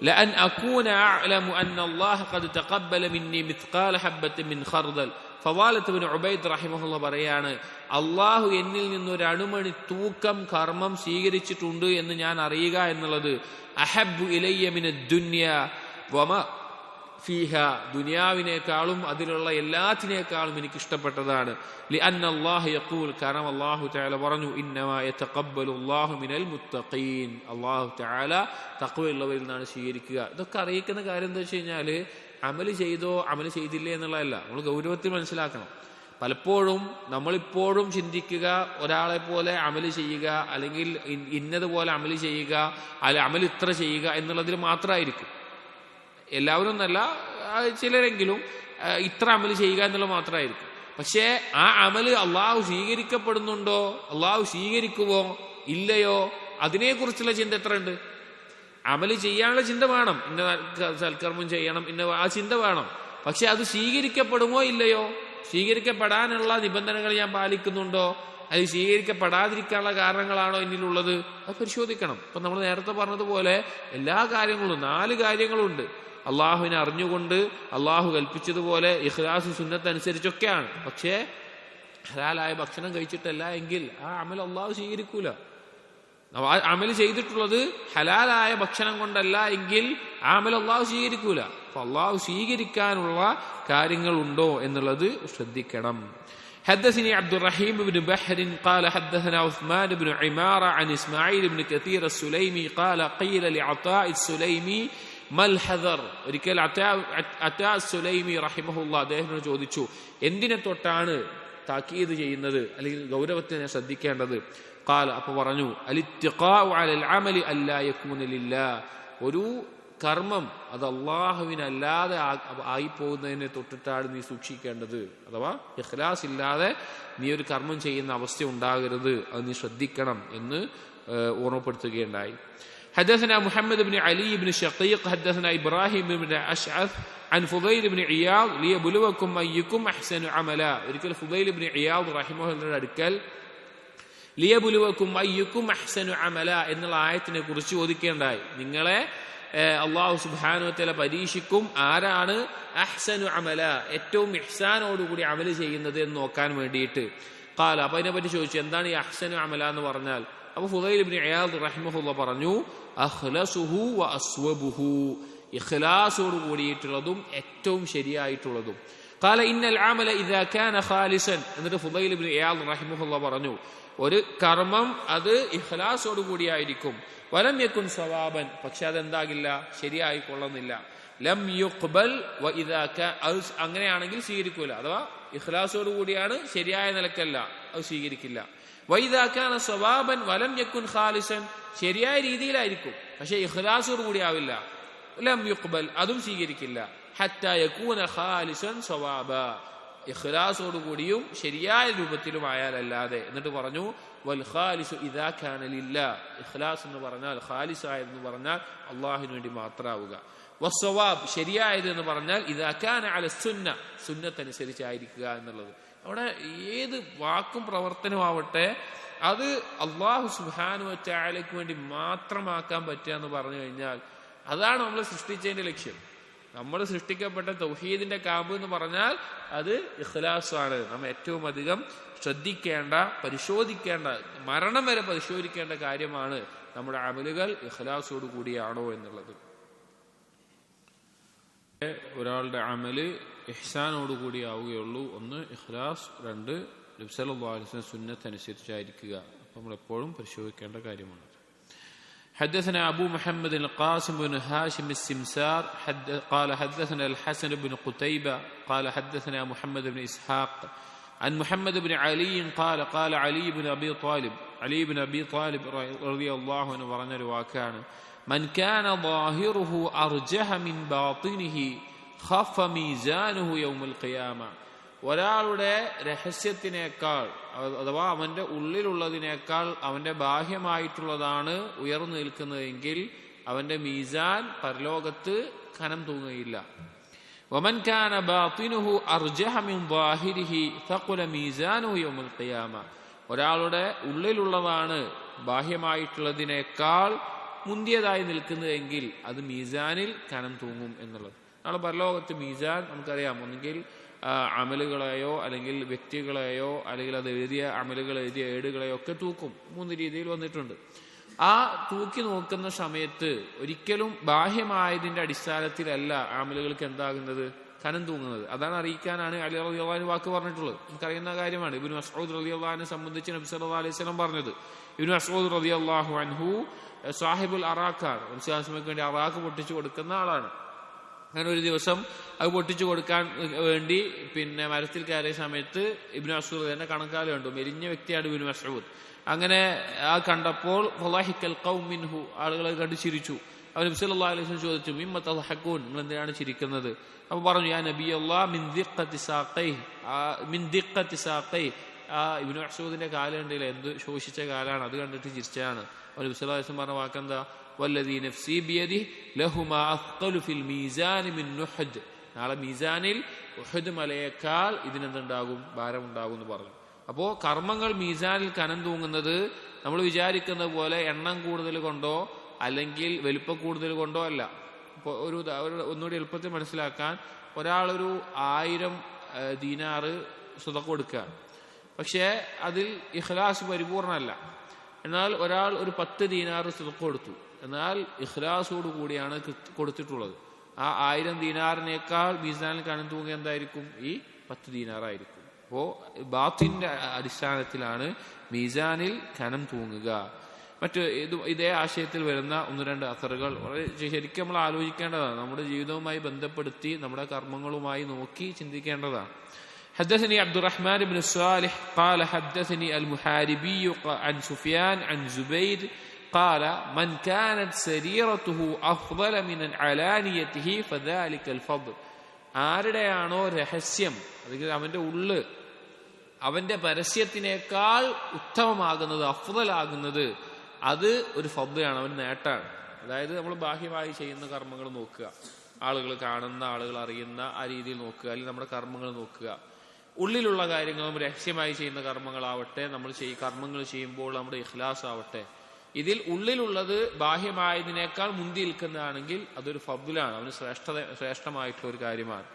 لأن أكون أعلم أن الله قد تقبل مني مثقال حبة من خردل. ഫവാലത്ത് ബിൻ ഉബൈദ് റഹിമഹുല്ലാഹ് പറയാണ്, അള്ളാഹു എന്നിൽ നിന്നൊരു അണുമണി തൂക്കം കർമ്മം സ്വീകരിച്ചിട്ടുണ്ട് എന്ന് ഞാൻ അറിയുക എന്നുള്ളത് അഹബ്ബു ഇലയ്യ മിനദ് ദുനിയ വമാ ഫീഹാ, ദുനിയാവിനേക്കാളും അതിലുള്ള എല്ലാത്തിനേക്കാളും എനിക്ക് ഇഷ്ടപ്പെട്ടതാണ്. ലിഅന്ന അല്ലാഹു യഖൂൽ, കാരണം അല്ലാഹു തആല പറഞ്ഞു ഇന്നമാ യതഖബ്ബലു അല്ലാഹു മിനൽ മുത്തഖീൻ, അല്ലാഹു തആല തഖ്വയുള്ളവരിൽ നിന്നാണ് സ്വീകരിക്കുക. ഇതൊക്കെ അറിയിക്കുന്ന കാര്യം എന്താ വെച്ച് കഴിഞ്ഞാൽ അമല് ചെയ്തോ അമല് ചെയ്തില്ലേ എന്നുള്ളതല്ല, നമ്മൾ ഗൗരവത്തിൽ മനസ്സിലാക്കണം. പലപ്പോഴും നമ്മളിപ്പോഴും ചിന്തിക്കുക ഒരാളെ പോലെ അമല് ചെയ്യുക, അല്ലെങ്കിൽ ഇന്നതുപോലെ അമല് ചെയ്യുക, അല്ലെ അമൽ ഇത്ര ചെയ്യുക എന്നുള്ളതിൽ മാത്രമായിരിക്കും. എല്ലാവരും എന്നല്ല, ചിലരെങ്കിലും ഇത്ര അമല് ചെയ്യുക എന്നുള്ളത് മാത്രമായിരിക്കും. പക്ഷേ ആ അമല് അള്ളാഹു സ്വീകരിക്കപ്പെടുന്നുണ്ടോ, അള്ളാഹു സ്വീകരിക്കുമോ ഇല്ലയോ, അതിനെക്കുറിച്ചുള്ള ചിന്ത എത്ര ഉണ്ട്? അമല് ചെയ്യാനുള്ള ചിന്ത വേണം, ഇന്ന സൽക്കർമ്മം ചെയ്യണം, ആ ചിന്ത വേണം. പക്ഷെ അത് സ്വീകരിക്കപ്പെടുമോ ഇല്ലയോ, സ്വീകരിക്കപ്പെടാനുള്ള നിബന്ധനകൾ ഞാൻ പാലിക്കുന്നുണ്ടോ, അത് സ്വീകരിക്കപ്പെടാതിരിക്കാനുള്ള കാരണങ്ങളാണോ എന്നിലുള്ളത്, അത് പരിശോധിക്കണം. ഇപ്പൊ നമ്മൾ നേരത്തെ പറഞ്ഞതുപോലെ എല്ലാ കാര്യങ്ങളും 4 കാര്യങ്ങളുണ്ട്. അള്ളാഹുവിനെ അറിഞ്ഞുകൊണ്ട് അള്ളാഹു കൽപ്പിച്ചതുപോലെ ഇഖ്ലാസ് സുന്നത്ത് അനുസരിച്ചൊക്കെയാണ്. പക്ഷേ ഹലാലായ ഭക്ഷണം കഴിച്ചിട്ടല്ല എങ്കിൽ ആ അമൽ അള്ളാഹു സ്വീകരിക്കൂല. അമൽ ചെയ്തിട്ടുള്ളത് ഹലാലായ ഭക്ഷണം കൊണ്ടല്ല എങ്കിൽ ആ അമൽ അള്ളാഹു സ്വീകരിക്കൂല. അപ്പൊ അള്ളാഹു സ്വീകരിക്കാനുള്ള കാര്യങ്ങൾ ഉണ്ടോ എന്നുള്ളത് ശ്രദ്ധിക്കണം. حدثني عبد الرحيم بن بحر قال حدثنا عثمان بن عمارة عن إسماعيل بن كثير السليمي قال قيل لعطاء السليمي ما الحذر. ഒരിക്കൽ അതാ സുലൈമി റഹിമഹുല്ലാഹ് അദ്ദേഹത്തിനോട് ചോദിച്ചു, എന്തിനെ തൊട്ടാണ് താക്കീത് ചെയ്യുന്നത്, അല്ലെങ്കിൽ ഗൗരവത്തിനെ ശ്രദ്ധിക്കേണ്ടത്? ഖാല, അപ്പോൾ പറഞ്ഞു, അലിത്തിഖാഉ അലൽ അമലി അല്ലാ യകൂന ലില്ലാഹ്, ഒരു കർമ്മം അത് അള്ളാഹുവിനല്ലാതെ ആയിപ്പോകുന്നതിനെ തൊട്ടിട്ടാണ് നീ സൂക്ഷിക്കേണ്ടത്. അഥവാ ഇഖ്ലാസ് ഇല്ലാതെ നീ ഒരു കർമ്മം ചെയ്യുന്ന അവസ്ഥ ഉണ്ടാകരുത്, അത് നീ ശ്രദ്ധിക്കണം എന്ന് ഓർമ്മപ്പെടുത്തുകയുണ്ടായി. حدثنا محمد بن علي بن شقيق حدثنا إبراهيم بن أشعث عن فضيل بن عياض ليبلوكم أيكم أحسن عملا. ഒരിക്കൽ ഫുദൈൽ ബിൻ ഇയാദ് റഹിമഹുല്ലാഹ് അടുക്കൽ ലിയബുലുവക്കും അയ്യുക്കും അഹ്സനു അമല എന്നുള്ള ആയത്തിനെ കുറിച്ച് ഓതിക്കേണ്ടായി. നിങ്ങളെ അള്ളാഹു സുബ്ഹാനഹു വ തആല പരീക്ഷിക്കും ആരാണ് അഹ്സനു അമല, ഏറ്റവും ഇഹ്സാനോടുകൂടി അമല് ചെയ്യുന്നത് എന്ന് നോക്കാൻ വേണ്ടിയിട്ട്. ഖാല, അപ്പൊ അതിനെപ്പറ്റി ചോദിച്ചു എന്താണ് ഈ അഹ്സനു അമല എന്ന് പറഞ്ഞാൽ. അപ്പൊ ഫുദൈൽ ഇബ്നു ഇയാദ് റഹിമഹുല്ലാഹ് പറഞ്ഞു, അഖ്ലസുഹു വ അസ്വബുഹു, ഇഖ്ലാസോട് കൂടിയിട്ടുള്ളതും ഏറ്റവും ശരിയായിട്ടുള്ളതും. ഖാല ഇന്നൽ അമല ഇദാ കാന ഖാലിസൻ, എന്നിട്ട് ഫുദൈൽ ഇബ്നു ഇയാദ് റഹിമഹുല്ലാഹ് പറഞ്ഞു, ഒരു കർമ്മം അത് ഇഖ്ലാസോട് കൂടിയായിരിക്കും. വലം യകുൻ സവാബൻ, പക്ഷെ അതെന്താകില്ല, ശരിയായി കൊള്ളുന്നില്ല. ലം യുഖ്ബൽ വ ഇദാ അങ്ങനെയാണെങ്കിൽ സ്വീകരിക്കൂല. അഥവാ ഇഖ്ലാസോട് കൂടിയാണ്, ശരിയായ നിലക്കല്ല, അത് സ്വീകരിക്കില്ല. വഇദാ കാന സവാബൻ വലം യകുൻ ഖാലിസൻ, ശരിയായ രീതിയിലായിരിക്കും പക്ഷെ ഇഖ്ലാസോട് കൂടി ആവില്ല. ലം യുഖ്ബൽ, അതും സ്വീകരിക്കില്ല. ഹത്താ യകൂന ഖാലിസൻ സവാബ, ഇഖ്ലാസോട് കൂടിയും ശരിയായ രൂപത്തിലും ആയാലല്ലാതെ. എന്നിട്ട് പറഞ്ഞു വൽ ഖാലിസു ഇദാ കാന ലില്ലാഹ്, ഇഖ്ലാസ് എന്ന് പറഞ്ഞാൽ, ഖാലിസായെന്ന് പറഞ്ഞാൽ അല്ലാഹുവിന് വേണ്ടി മാത്രമാവുക. വസ്സവാബ്, ശരിയായത് എന്ന് പറഞ്ഞാൽ ഇദാ കാന അല സുന്ന, സുന്നത്തനുസരിച്ചായിരിക്കുക എന്നുള്ളത്. അവിടെ ഏത് വാക്കും പ്രവർത്തനമാവട്ടെ അത് അല്ലാഹു സുബ്ഹാനഹു വ തആലയ്ക്ക് വേണ്ടി മാത്രമാക്കാൻ പറ്റുക എന്ന് പറഞ്ഞു കഴിഞ്ഞാൽ അതാണ് നമ്മൾ സൃഷ്ടിച്ചതിന്റെ ലക്ഷ്യം. നമ്മൾ സൃഷ്ടിക്കപ്പെട്ട തൗഹീദിന്റെ കാമ്പ് എന്ന് പറഞ്ഞാൽ അത് ഇഖ്ലാസാണ്. നമ്മൾ ഏറ്റവും അധികം ശ്രദ്ധിക്കേണ്ട, പരിശോധിക്കേണ്ട, മരണം വരെ പരിശോധിക്കേണ്ട കാര്യമാണ് നമ്മുടെ അമലുകൾ ഇഖ്ലാസോട് കൂടിയാണോ എന്നുള്ളത്. ഒരാളുടെ അമല് ഇഹ്സാനോട് കൂടി ആവുകയുള്ളൂ. ഒന്ന് ഇഖ്ലാസ്, രണ്ട് നബി സല്ലല്ലാഹു അലൈഹി വസല്ലം സുന്നത്ത് അനുസരിച്ചായിരിക്കുക. അപ്പോൾ നമ്മൾ എപ്പോഴും പരിശോധിക്കേണ്ട കാര്യമാണ്. حدثنا أبو محمد القاسم بن هاشم السمسار قال حدثنا الحسن بن قتيبة قال حدثنا محمد بن إسحاق عن محمد بن علي قال قال علي بن أبي طالب رضي الله عنه ورنا رواكان من كان ظاهره أرجح من باطنه خف ميزانه يوم القيامة. ഒരാളുടെ രഹസ്യത്തിനേക്കാൾ അഥവാ അവന്റെ ഉള്ളിലുള്ളതിനേക്കാൾ അവന്റെ ബാഹ്യമായിട്ടുള്ളതാണ് ഉയർന്നു നിൽക്കുന്നതെങ്കിൽ അവന്റെ മീസാൻ പരലോകത്ത് ഖനം തൂങ്ങുകയില്ല. വമൻ കാന ബാത്തിനുഹു അർജഹ മിൻ ളാഹിരിഹി തഖുല മീസാനുഹു യൗമൽ ഖിയാമ. ഒരാളുടെ ഉള്ളിലുള്ളതാണ് ബാഹ്യമായിട്ടുള്ളതിനേക്കാൾ മുന്തിയതായി നിൽക്കുന്നതെങ്കിൽ അത് മീസാനിൽ ഖനം തൂങ്ങും എന്നുള്ളത്. നാളെ പരലോകത്ത് മീസാൻ നമുക്കറിയാം, ഒന്നുകിൽ അമലുകളെയോ അല്ലെങ്കിൽ വ്യക്തികളെയോ അല്ലെങ്കിൽ അത് എഴുതിയ അമലുകൾ എഴുതിയ ഏടുകളെയോ ഒക്കെ തൂക്കും. 3 രീതിയിൽ വന്നിട്ടുണ്ട്. ആ തൂക്കി നോക്കുന്ന സമയത്ത് ഒരിക്കലും ബാഹ്യമായതിന്റെ അടിസ്ഥാനത്തിലല്ല അമലുകൾക്ക് എന്താകുന്നത്, ഖനം തൂങ്ങുന്നത്. അതാണ് അറിയിക്കാനാണ് അലി റളിയല്ലാഹു അൻഹു വാക്ക് പറഞ്ഞിട്ടുള്ളത്. നമുക്കറിയുന്ന കാര്യമാണ്. ഇബ്നു മസ്ഊദ് റളിയല്ലാഹു അൻഹു സംബന്ധിച്ച് നബി സല്ലല്ലാഹു അലൈഹി വസല്ലം പറഞ്ഞത്, ഇബ്നു മസ്ഊദ് റളിയല്ലാഹു അൻഹു സാഹിബുൽ അറാഖാണ്, വിശ്വാസികൾക്ക് വേണ്ടി അറാഖ് പൊട്ടിച്ചു കൊടുക്കുന്ന ആളാണ്. അങ്ങനെ ഒരു ദിവസം അത് പൊട്ടിച്ചു കൊടുക്കാൻ വേണ്ടി മരത്തിൽ കയറിയ സമയത്ത് ഇബ്നു മസ്ഊദ് തന്നെ കണക്കാല് കണ്ടു. മെലിഞ്ഞ വ്യക്തിയാണ് ഇബ്നു മസ്ഊദ്. അങ്ങനെ ആ കണ്ടപ്പോൾ ഫളഹിക്കൽ ഖൗം മിൻഹു, ആളുകളെ കണ്ട് ചിരിച്ചു. അവർ നബി സല്ലല്ലാഹു അലൈഹി വസല്ലം ചോദിച്ചു, മിമ്മ തദ്ഹഖൂൻ, നിങ്ങൾ എന്തിനാണ് ചിരിക്കുന്നത്? അപ്പോൾ പറഞ്ഞു, യാ നബിയല്ലാഹ് മിൻ ദിഖ്ഖതി സാഖൈ. ആ ഇബ്നു മസ്ഊദിന്റെ കാലുണ്ടല്ലേ, എന്ത് ശോഷിച്ച കാലാണ്, അത് കണ്ടിട്ട് ചിരിച്ചതാണ്. അവർ നബി സല്ലല്ലാഹു അലൈഹി വസല്ലം പറഞ്ഞ വാക്കെന്താ, വല്ലദീ നഫ്സി ബിയദിഹി ലഹുമാ അസ്ഖലു ഫിൽ മീസാൻ മിൻ നുഹദ്. നാളെ മീസാനിൽ ഉഹദ് മലയേക്കാൾ ഇതിനെന്തുണ്ടാകും, ഭാരമുണ്ടാകും എന്ന് പറഞ്ഞു. അപ്പോ കർമ്മങ്ങൾ മീസാനിൽ ഖനം തൂങ്ങുന്നത് നമ്മൾ വിചാരിക്കുന്ന പോലെ എണ്ണം കൂടുതൽ കൊണ്ടോ അല്ലെങ്കിൽ വലിപ്പം കൂടുതൽ കൊണ്ടോ അല്ല. ഇപ്പോൾ ഒന്നുകൂടി എളുപ്പത്തിൽ മനസ്സിലാക്കാൻ, ഒരാളൊരു 1000 ദീനാറ് സ്വതക്ക കൊടുക്കുകയാണ്, പക്ഷേ അതിൽ ഇഖ്ലാസ് പരിപൂർണമല്ല. എന്നാൽ ഒരാൾ ഒരു 10 ദീനാറ് സ്വതക്ക കൊടുത്തു, എന്നാൽ ഇഖ്ലാസോട് കൂടിയാണ് കൊടുത്തിട്ടുള്ളത്. ആ 1000 ദീനാറിനേക്കാൾ മീസാനിൽ ഖനം തൂങ്ങുക എന്തായിരിക്കും, ഈ 10 ദീനാറായിരിക്കും. അപ്പോ ബാത്തിന്റെ അടിസ്ഥാനത്തിലാണ് മീസാനിൽ ഖനം തൂങ്ങുക. മറ്റ് ഇതേ ആശയത്തിൽ വരുന്ന 1-2 അസറുകൾ ശരിക്കും നമ്മൾ ആലോചിക്കേണ്ടതാണ്. നമ്മുടെ ജീവിതവുമായി ബന്ധപ്പെടുത്തി നമ്മുടെ കർമ്മങ്ങളുമായി നോക്കി ചിന്തിക്കേണ്ടതാണ്. حدثني عبد الرحمن بن صالح قال حدثني المحاربي عن سفيان عن زبير قال من كانت سريرته أفضل من علانيته فذلك الفضل. ആരുടെയാണോ രഹസ്യം, അല്ലെങ്കിൽ അവന്റെ ഉള്ള് അവന്റെ പരസ്യത്തിനേക്കാൾ ഉത്തമമാകുന്നത്, അഫ്ദലാകുന്നത്, അത് ഒരു ഫദ്ലാണ്, അവൻ നേട്ടാണ്. അതായത് നമ്മൾ ബാഹ്യമായി ചെയ്യുന്ന കർമ്മങ്ങൾ നോക്കുക, ആളുകൾ കാണുന്ന, ആളുകൾ അറിയുന്ന ആ രീതിയിൽ നോക്കുക, അല്ലെങ്കിൽ നമ്മുടെ കർമ്മങ്ങൾ നോക്കുക. ഉള്ളിലുള്ള കാര്യങ്ങളും രഹസ്യമായി ചെയ്യുന്ന കർമ്മങ്ങളാവട്ടെ, നമ്മൾ കർമ്മങ്ങൾ ചെയ്യുമ്പോൾ നമ്മുടെ ഇഖ്ലാസ് ആവട്ടെ, ഇതിൽ ഉള്ളിലുള്ളത് ബാഹ്യമായതിനേക്കാൾ മുന്തി നിൽക്കുന്നതാണെങ്കിൽ അതൊരു ഫദ്ലാണ്, അവന് ശ്രേഷ്ഠമായിട്ടുള്ള ഒരു കാര്യമാണ്.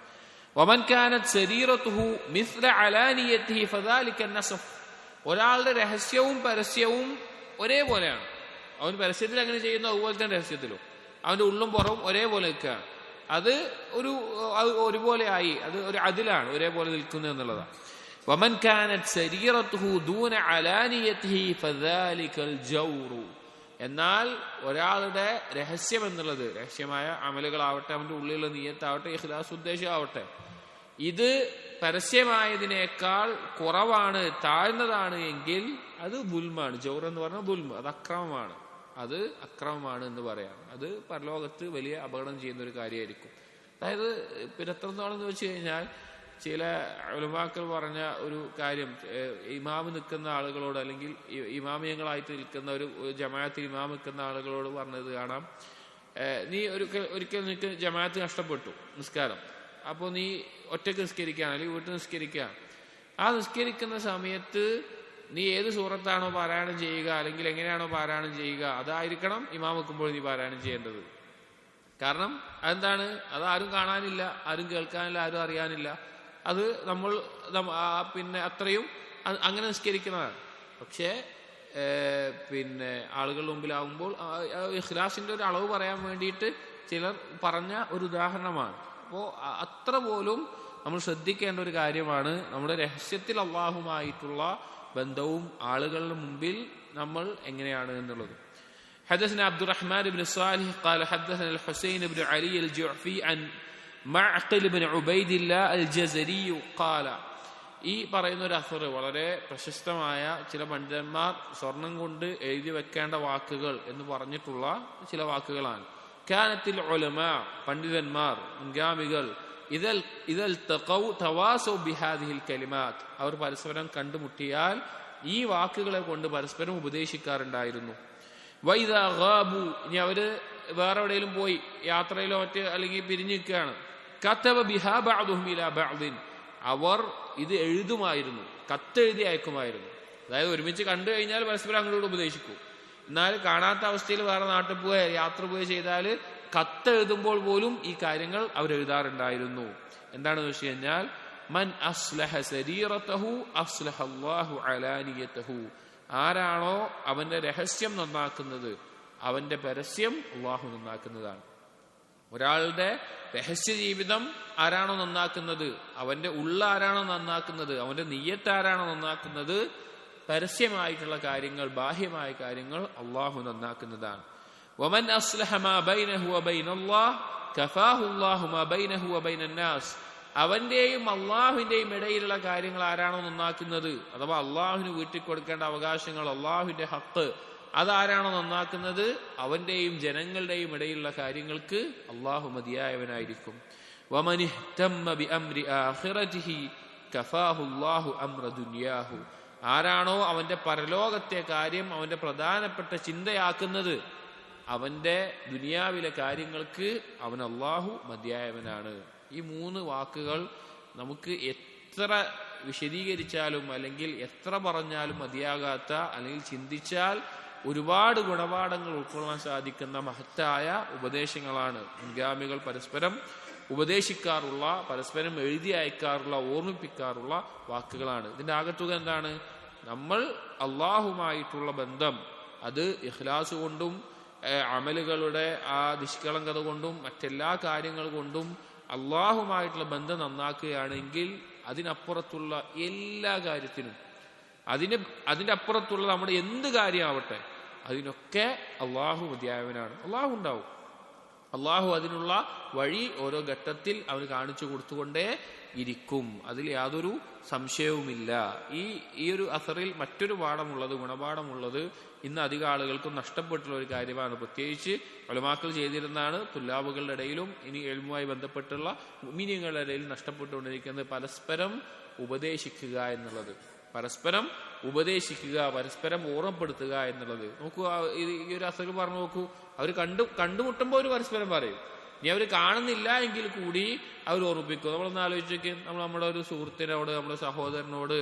വമൻ കാനത് സരീറതുഹു മിസ്ല അലാനിയതിഹി ഫദാലിക നസഫ്. ഒരാളുടെ രഹസ്യവും പരസ്യവും ഒരേപോലെയാണ്. അവൻ പരസ്യത്തിൽ അങ്ങനെ ചെയ്യുന്നു, അതുപോലെ തന്നെ രഹസ്യത്തിലും അവന്റെ ഉള്ളും പുറവും ഒരേപോലെ നിൽക്കുകയാണ്. അത് ഒരുപോലെ ആയി, അത് ഒരു അതിലാണ് ഒരേപോലെ നിൽക്കുന്നത് എന്നുള്ളതാണ്. വമൻ കാനത് സരീറതുഹു ദൂന അലാനിയതിഹി ഫദാലികൽ ജൗറു. എന്നാൽ ഒരാളുടെ രഹസ്യം എന്നുള്ളത്, രഹസ്യമായ അമലുകളാവട്ടെ, അവന്റെ ഉള്ളിലുള്ള നിയ്യത്താവട്ടെ, ഇഖ്ലാസ് ഉദ്ദേശമാവട്ടെ, ഇത് പരസ്യമായതിനേക്കാൾ കുറവാണ്, താഴ്ന്നതാണ് എങ്കിൽ അത് ദുൽമാണ്. ജൗർ എന്ന് പറഞ്ഞാൽ ദുൽമ്, അത് അക്രമമാണ്. അത് അക്രമമാണ് എന്ന് പറയാം. അത് പരലോകത്ത് വലിയ അപകടം ചെയ്യുന്ന ഒരു കാര്യമായിരിക്കും. അതായത് പിന്നെ എത്രത്തോളം വെച്ച് കഴിഞ്ഞാൽ ചില ഉലമാക്കൾ പറഞ്ഞ ഒരു കാര്യം, ഇമാമ് നിൽക്കുന്ന ആളുകളോട്, അല്ലെങ്കിൽ ഇമാമിയങ്ങളായിട്ട് നിൽക്കുന്ന ഒരു ജമാഅത്തിൽ ഇമാം നിൽക്കുന്ന ആളുകളോട് പറഞ്ഞത് കാണാം, നീ ഒരിക്കൽ നിനക്ക് ജമാഅത്ത് നഷ്ടപ്പെട്ടു നിസ്കാരം, അപ്പോൾ നീ ഒറ്റയ്ക്ക് നിസ്കരിക്കുകയാണ് അല്ലെങ്കിൽ വീട്ടിൽ നിസ്കരിക്കുകയാണ്. ആ നിസ്കരിക്കുന്ന സമയത്ത് നീ ഏത് സൂറത്താണോ പാരായണം ചെയ്യുക, അല്ലെങ്കിൽ എങ്ങനെയാണോ പാരായണം ചെയ്യുക, അതായിരിക്കണം ഇമാം വെക്കുമ്പോൾ നീ പാരായണം ചെയ്യേണ്ടത്. കാരണം അതെന്താണ്, അതാരും കാണാനില്ല, ആരും കേൾക്കാനില്ല, ആരും അറിയാനില്ല. അത് നമ്മൾ പിന്നെ അത്രയും അങ്ങനെ നിസ്കരിക്കുന്നതാണ്. പക്ഷേ പിന്നെ ആളുകളുടെ മുമ്പിലാവുമ്പോൾ ഇഖ്ലാസിന്റെ ഒരു അളവ് പറയാൻ വേണ്ടിയിട്ട് ചിലർ പറഞ്ഞ ഒരു ഉദാഹരണമാണ്. അപ്പോൾ അത്ര പോലും നമ്മൾ ശ്രദ്ധിക്കേണ്ട ഒരു കാര്യമാണ് നമ്മുടെ രഹസ്യത്തിൽ അള്ളാഹുമായിട്ടുള്ള ബന്ധവും ആളുകളുടെ മുമ്പിൽ നമ്മൾ എങ്ങനെയാണ് എന്നുള്ളത്. حدثنا عبد الرحمن بن صالح قال حدثنا الحسين بن علي الجعفي عن معقل بن عبيد الله الجزري قال. ഈ പറയുന്ന ഒരു അസർ വളരെ പ്രശസ്തമായ ചില പണ്ഡിതന്മാർ സ്വർണം കൊണ്ട് എഴുതി വെക്കേണ്ട വാക്കുകൾ എന്ന് പറഞ്ഞിട്ടുള്ള ചില വാക്കുകളാണ്. കാനത്തിൽ ഉലമാ, പണ്ഡിതന്മാർ മുൻഗാമികൾ, ഇദൽ തഖൗ തവാസൗ ബിഹാദിഹിൽ കലിമാത്ത്, അവർ പരസ്പരം കണ്ടുമുട്ടിയാൽ ഈ വാക്കുകളെ കൊണ്ട് പരസ്പരം ഉപദേശിക്കാറുണ്ടായിരുന്നു. വൈദാ ഗാബു, ഇനി അവര് വേറെ എവിടെയെങ്കിലും പോയി യാത്രയിലോ മറ്റ് അല്ലെങ്കിൽ പിരിഞ്ഞു നിൽക്കുകയാണ്, കതബ ബിഹാ ബഅദുഹും ഇലാ ബഅദിൻ, അവർ ഇത് എഴുതുമായിരുന്നു, കത്തെഴുതി അയക്കുമായിരുന്നു. അതായത് ഒരുമിച്ച് കണ്ടു കഴിഞ്ഞാൽ പരസ്പരം അങ്ങോട്ട് ഉപദേശിക്കും. എന്നാൽ കാണാത്ത അവസ്ഥയിൽ വേറെ നാട്ടിൽ പോയ യാത്ര പോയി ചെയ്താൽ കത്തെഴുതുമ്പോൾ പോലും ഈ കാര്യങ്ങൾ അവരെഴുതാറുണ്ടായിരുന്നു. എന്താണെന്ന് വെച്ച് കഴിഞ്ഞാൽ മൻ അസ്ലഹ സരീറതഹു അസ്ലഹ അല്ലാഹു അലാനിയതഹു, ആരാണോ അവന്റെ രഹസ്യം നന്നാക്കുന്നത് അവന്റെ പരസ്യം അല്ലാഹു നന്നാക്കുന്നതാണ്. ഒരാളുടെ രഹസ്യ ജീവിതം ആരാണോ നന്നാക്കുന്നത്, അവന്റെ ഉള്ള ആരാണോ നന്നാക്കുന്നത്, അവന്റെ നിയ്യത്ത് ആരാണോ നന്നാക്കുന്നത്, പരസ്യമായിട്ടുള്ള കാര്യങ്ങൾ, ബാഹ്യമായ കാര്യങ്ങൾ അള്ളാഹു നന്നാക്കുന്നതാണ്. വമൻ അസ്ലഹ മാ ബൈനഹു വബൈനല്ലാഹ് കഫാഹു അല്ലാഹു മാ ബൈനഹു വബൈനന്നാസ്, അവന്റെയും അള്ളാഹുവിന്റെയും ഇടയിലുള്ള കാര്യങ്ങൾ ആരാണോ നന്നാക്കുന്നത്, അഥവാ അള്ളാഹുവിന് വീട്ടിൽ കൊടുക്കേണ്ട അവകാശങ്ങൾ, അള്ളാഹുവിന്റെ ഹക്ക്, അതാരാണോ നന്നാക്കുന്നത് അവന്റെയും ജനങ്ങളുടെയും ഇടയിലുള്ള കാര്യങ്ങൾക്ക് അള്ളാഹു മതിയായവനായിരിക്കും. വമൻ ഇഹ്തമ്മ ബിഅംരി ആഖിറതിഹി കഫാഹു അല്ലാഹു അംറ ദുനിയാഹു, ആരാണോ അവന്റെ പരലോകത്തെ കാര്യം അവന്റെ പ്രധാനപ്പെട്ട ചിന്തയാക്കുന്നത് അവന്റെ ദുനിയാവിലെ കാര്യങ്ങൾക്ക് അവൻ അള്ളാഹു മതിയായവനാണ്. ഈ മൂന്ന് വാക്കുകൾ നമുക്ക് എത്ര വിശദീകരിച്ചാലും അല്ലെങ്കിൽ എത്ര പറഞ്ഞാലും മതിയാകാത്ത, അല്ലെങ്കിൽ ചിന്തിച്ചാൽ ഒരുപാട് ഗുണപാഠങ്ങൾ ഉൾക്കൊള്ളാൻ സാധിക്കുന്ന മഹത്തായ ഉപദേശങ്ങളാണ്. മുൻഗാമികൾ പരസ്പരം ഉപദേശിക്കാറുള്ള, പരസ്പരം എഴുതി അയക്കാറുള്ള, ഓർമ്മിപ്പിക്കാറുള്ള വാക്കുകളാണ്. ഇതിന്റെ ആകത്തുക എന്താണ്? നമ്മൾ അള്ളാഹുമായിട്ടുള്ള ബന്ധം അത് ഇഖ്ലാസ് കൊണ്ടും അമലുകളുടെ ആ നിഷ്കളങ്കത കൊണ്ടും മറ്റെല്ലാ കാര്യങ്ങൾ കൊണ്ടും അള്ളാഹുമായിട്ടുള്ള ബന്ധം നന്നാക്കുകയാണെങ്കിൽ അതിനപ്പുറത്തുള്ള എല്ലാ കാര്യത്തിനും, അതിന്റെ അപ്പുറത്തുള്ള നമ്മുടെ എന്ത് കാര്യമാവട്ടെ അതിനൊക്കെ അള്ളാഹു മതിയായവനാണ്. അള്ളാഹു ഉണ്ടാവും. അള്ളാഹു അതിനുള്ള വഴി ഓരോ ഘട്ടത്തിൽ അവന് കാണിച്ചു കൊടുത്തുകൊണ്ടേ ഇരിക്കും. അതിൽ യാതൊരു സംശയവുമില്ല. ഈ ഒരു അസറിൽ മറ്റൊരു പാഠമുള്ളത്, ഗുണപാഠമുള്ളത് ഇന്ന് അധിക ആളുകൾക്കും നഷ്ടപ്പെട്ടുള്ള ഒരു കാര്യമാണ്. പ്രത്യേകിച്ച് ഉലമാക്കൾ ചെയ്തിരുന്നതാണ്. തുല്ലാബുകളുടെ ഇടയിലും ഇനി എൽമുമായി ബന്ധപ്പെട്ടുള്ള മുഅ്മിനീങ്ങളുടെ ഇടയിൽ നഷ്ടപ്പെട്ടുകൊണ്ടിരിക്കുന്നത് പരസ്പരം ഉപദേശിക്കുക എന്നുള്ളത്. പരസ്പരം ഉപദേശിക്കുക, പരസ്പരം ഓർമ്മപ്പെടുത്തുക എന്നുള്ളത്. നോക്കൂ, ഈ ഒരു അസൽ പറഞ്ഞു നോക്കൂ. അവർ കണ്ടുമുട്ടുമ്പോൾ ഒരു പരസ്പരം പറയും. ഇനി അവർ കാണുന്നില്ല എങ്കിൽ കൂടി അവർ ഓർമ്മിപ്പിക്കും. നമ്മളൊന്ന് ആലോചിച്ചൊക്കെ, നമ്മുടെ ഒരു സുഹൃത്തിനോട്, നമ്മുടെ സഹോദരനോട്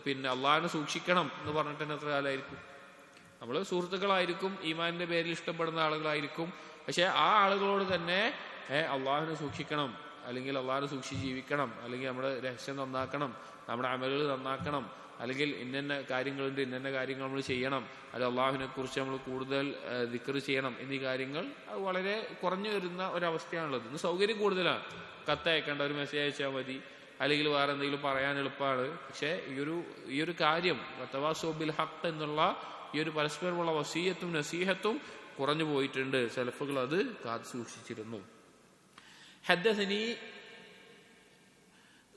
പിന്നെ അള്ളാഹിനെ സൂക്ഷിക്കണം എന്ന് പറഞ്ഞിട്ട് തന്നെ എത്ര കാലമായിരിക്കും? നമ്മൾ സുഹൃത്തുക്കളായിരിക്കും, ഈമാനിന്റെ പേരിൽ ഇഷ്ടപ്പെടുന്ന ആളുകളായിരിക്കും. പക്ഷെ ആ ആളുകളോട് തന്നെ അള്ളാഹുവിനെ സൂക്ഷിക്കണം, അല്ലെങ്കിൽ അള്ളാഹുവിനെ സൂക്ഷിച്ച് ജീവിക്കണം, അല്ലെങ്കിൽ നമ്മുടെ രഹസ്യം നന്നാക്കണം, നമ്മുടെ അമലുകൾ നന്നാക്കണം, അല്ലെങ്കിൽ ഇന്ന കാര്യങ്ങളുണ്ട്, ഇന്ന കാര്യങ്ങൾ നമ്മൾ ചെയ്യണം, അല്ലെങ്കിൽ അള്ളാഹുവിനെ കുറിച്ച് നമ്മൾ കൂടുതൽ ദിക്ർ ചെയ്യണം എന്നീ കാര്യങ്ങൾ അത് വളരെ കുറഞ്ഞു വരുന്ന ഒരവസ്ഥയാണുള്ളത്. ഇന്ന് സൗകര്യം കൂടുതലാണ്. കത്തയക്കേണ്ട, ഒരു മെസ്സേജ് അയച്ചാൽ മതി, അല്ലെങ്കിൽ വേറെ എന്തെങ്കിലും പറയാൻ എളുപ്പമാണ്. പക്ഷെ ഈ ഒരു കാര്യം തവാസൗ ബിൽ ഹഖ് എന്നുള്ള ഈ ഒരു പരസ്പരമുള്ള വസീയത്തും നസീഹത്തും കുറഞ്ഞു പോയിട്ടുണ്ട്. സലഫുകൾ അത് കാത്തു സൂക്ഷിച്ചിരുന്നു. حدثني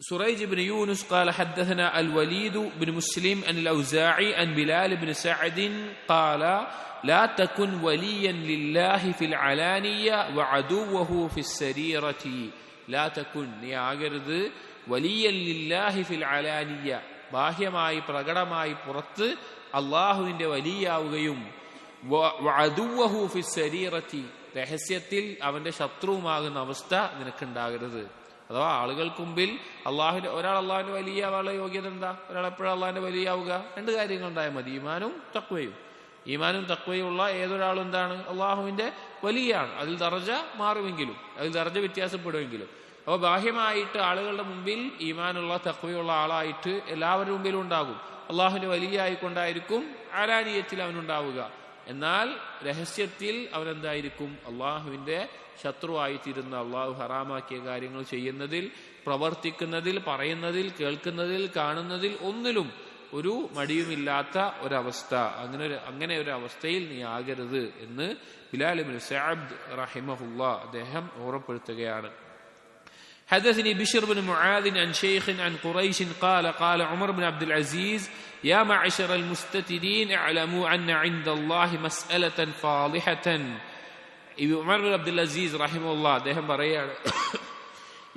سريج بن يونس قال حدثنا الوليد بن مسلم عن الأوزاعي عن بلال بن سعد قال لا تكن وليا لله في العلانية وعدوه في السريرة. لا تكن നീ ആകരുത് വലിയ ലില്ലാഹി ഫിൽ അലാനിയ, ബാഹ്യമായി പ്രകടമായി പുറത്ത് അള്ളാഹുവിന്റെ വലിയാവുകയും വഅദുവഹു ഫിസ് സരീറത്തി, രഹസ്യത്തിൽ അവന്റെ ശത്രുവുമാകുന്ന അവസ്ഥ നിനക്കുണ്ടാകരുത്. അഥവാ ആളുകൾക്ക് മുമ്പിൽ ഒരാൾ അള്ളാഹുവിന്റെ വലിയാവാനുള്ള യോഗ്യത എന്താ? ഒരാൾ എപ്പോഴും അള്ളാഹിന്റെ വലിയാവുക? രണ്ട് കാര്യങ്ങൾ ഉണ്ടായാൽ മതി, ഈമാനും തഖ്വയും. ഈമാനും തഖ്വയുള്ള ഏതൊരാളും എന്താണ്? അള്ളാഹുവിന്റെ വലിയാണ്. അതിൽ ദർജ മാറുമെങ്കിലും, അതിൽ ദർജ വ്യത്യാസപ്പെടുമെങ്കിലും. അപ്പോൾ ബാഹ്യമായിട്ട് ആളുകളുടെ മുമ്പിൽ ഈമാനുള്ള തഖ്വയുള്ള ആളായിട്ട് എല്ലാവരുടെ മുമ്പിലും ഉണ്ടാകും. അള്ളാഹുവിന്റെ വലിയായിക്കൊണ്ടായിരിക്കും ആലാനിയത്തിൽ അവനുണ്ടാവുക. എന്നാൽ രഹസ്യത്തിൽ അവനെന്തായിരിക്കും? അള്ളാഹുവിന്റെ ശത്രുവായിത്തീരുന്ന, അള്ളാഹു ഹറാമാക്കിയ കാര്യങ്ങൾ ചെയ്യുന്നതിൽ, പ്രവർത്തിക്കുന്നതിൽ, പറയുന്നതിൽ, കേൾക്കുന്നതിൽ, കാണുന്നതിൽ ഒന്നിലും ഒരു മടിയുമില്ലാത്ത ഒരവസ്ഥ. അങ്ങനെ ഒരു അവസ്ഥയിൽ നീ ആകരുത് എന്ന് ബിലാൽ ഇബ്നു സഅദ് റഹിമഹുല്ലാ അദ്ദേഹം ഓർമ്മപ്പെടുത്തുകയാണ്. حدثني بشر بن معاذ عن شيخ عن قريش قال قال عمر بن عبد العزيز يا معشر المستترين اعلموا أن عند الله مسألة فاضحة. عمر بن عبد العزيز رحمه الله അദ്ദേഹം പറയാണ്,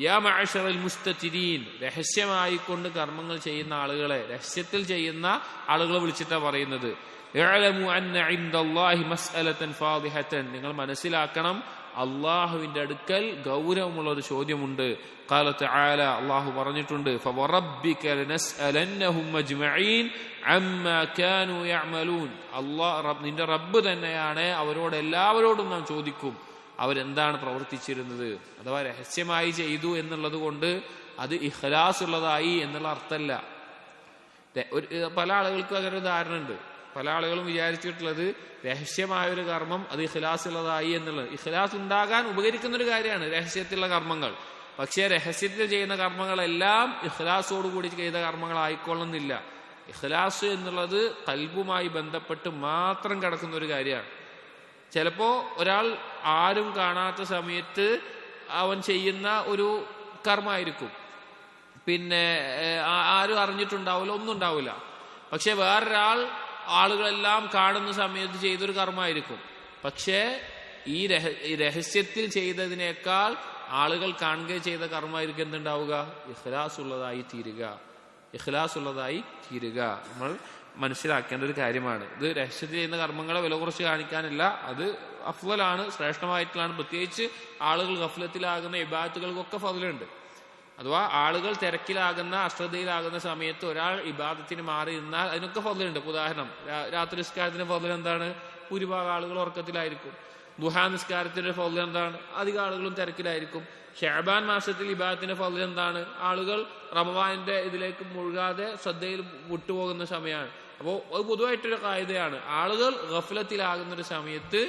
യാ മഅശറൽ മുസ്തതിരീൻ, രഹസ്യമായിക്കൊണ്ട് കർമ്മങ്ങൾ ചെയ്യുന്ന ആളുകളെ, രഹസ്യത്തിൽ ചെയ്യുന്ന ആളുകളെ വിളിച്ചിട്ടാണ് പറയുന്നത്. ഇഅ്ലമു അന്ന ഇൻദല്ലാഹി മസ്അലതൻ ഫാദിഹതൻ, നിങ്ങൾ മനസ്സിലാക്കണം അള്ളാഹുവിന്റെ അടുക്കൽ ഗൗരവമുള്ള ഒരു ചോദ്യമുണ്ട്. ഖാല തആല, അള്ളാഹു പറഞ്ഞിട്ടുണ്ട്, ഫവറബ്ബിക ലനസ്അലന്നഹും അജ്മഈൻ അമ്മാ കാനൂ യഅമലൂൻ. നിന്റെ റബ്ബ് തന്നെയാണ് അവരോട് എല്ലാവരോടും നാം ചോദിക്കും അവരെന്താണ് പ്രവർത്തിച്ചിരുന്നത്. അഥവാ രഹസ്യമായി ചെയ്തു എന്നുള്ളത് കൊണ്ട് അത് ഇഖ്ലാസ് ഉള്ളതായി എന്നുള്ള അർത്ഥമല്ല. പല ആളുകൾക്കും അങ്ങനെ ഒരു ധാരണ ഉണ്ട്. പല ആളുകളും വിചാരിച്ചിട്ടുള്ളത് രഹസ്യമായ ഒരു കർമ്മം അത് ഇഖ്ലാസ് ഉള്ളതായി എന്നുള്ളത്. ഇഖ്ലാസ് ഉണ്ടാകാൻ ഉപകരിക്കുന്ന ഒരു കാര്യമാണ് രഹസ്യത്തിലുള്ള കർമ്മങ്ങൾ. പക്ഷേ രഹസ്യത്തിൽ ചെയ്യുന്ന കർമ്മങ്ങളെല്ലാം ഇഖ്ലാസോടുകൂടി ചെയ്ത കർമ്മങ്ങളായിക്കൊള്ളുന്നില്ല. ഇഖ്ലാസ് എന്നുള്ളത് ഖൽബുമായി ബന്ധപ്പെട്ട് മാത്രം കിടക്കുന്ന ഒരു കാര്യമാണ്. ചിലപ്പോ ഒരാൾ ആരും കാണാത്ത സമയത്ത് അവൻ ചെയ്യുന്ന ഒരു കർമ്മമായിരിക്കും, പിന്നെ ആരും അറിഞ്ഞിട്ടുണ്ടാവില്ല, ഒന്നും ഉണ്ടാവില്ല. പക്ഷെ വേറൊരാൾ ആളുകളെല്ലാം കാണുന്ന സമയത്ത് ചെയ്തൊരു കർമ്മമായിരിക്കും. പക്ഷേ ഈ രഹസ്യത്തിൽ ചെയ്തതിനേക്കാൾ ആളുകൾ കാണുക ചെയ്ത കർമ്മമായിരിക്കും എന്തുണ്ടാവുക? ഇഖ്ലാസ് ഉള്ളതായി തീരുക. നമ്മൾ മനസ്സിലാക്കേണ്ട ഒരു കാര്യമാണ്. ഇത് രഹസ്യത്തിൽ ചെയ്യുന്ന കർമ്മങ്ങളെ വില കുറച്ച് കാണിക്കാനല്ല, അത് അഫ്ളലാണ്, ശ്രേഷ്ഠമായിട്ടുള്ളതാണ്. പ്രത്യേകിച്ച് ആളുകൾ ഗഫ്ലത്തിലാകുന്ന ഇബാദത്തുകൾക്കൊക്കെ ഫضലുണ്ട്. അഥവാ ആളുകൾ തിരക്കിലാകുന്ന, അശ്രദ്ധയിലാകുന്ന സമയത്ത് ഒരാൾ ഇബാദത്തിന് മാറി നിന്നാൽ അതിനൊക്കെ ഫضലുണ്ട്. ഉദാഹരണം, രാത്രി നിസ്കാരത്തിന്റെ ഫضൽ എന്താണ്? ഭൂരിഭാഗം ആളുകൾ ഉറക്കത്തിലായിരിക്കും. ദുഹാ നിസ്കാരത്തിന്റെ ഫضൽ എന്താണ്? അധികം ആളുകളും തിരക്കിലായിരിക്കും. ഷഅബാൻ മാസത്തിൽ ഇബാദത്തിന്റെ ഫضൽ എന്താണ്? ആളുകൾ റമദാനിന്റെ ഇതിലേക്ക് മുഴുകാതെ ശ്രദ്ധയിൽ വിട്ടുപോകുന്ന സമയമാണ്. അപ്പോൾ അത് പൊതുവായിട്ടൊരു കായികയാണ്. ആളുകൾ ഗഫ്ലത്തിലാകുന്ന ഒരു സമയത്ത്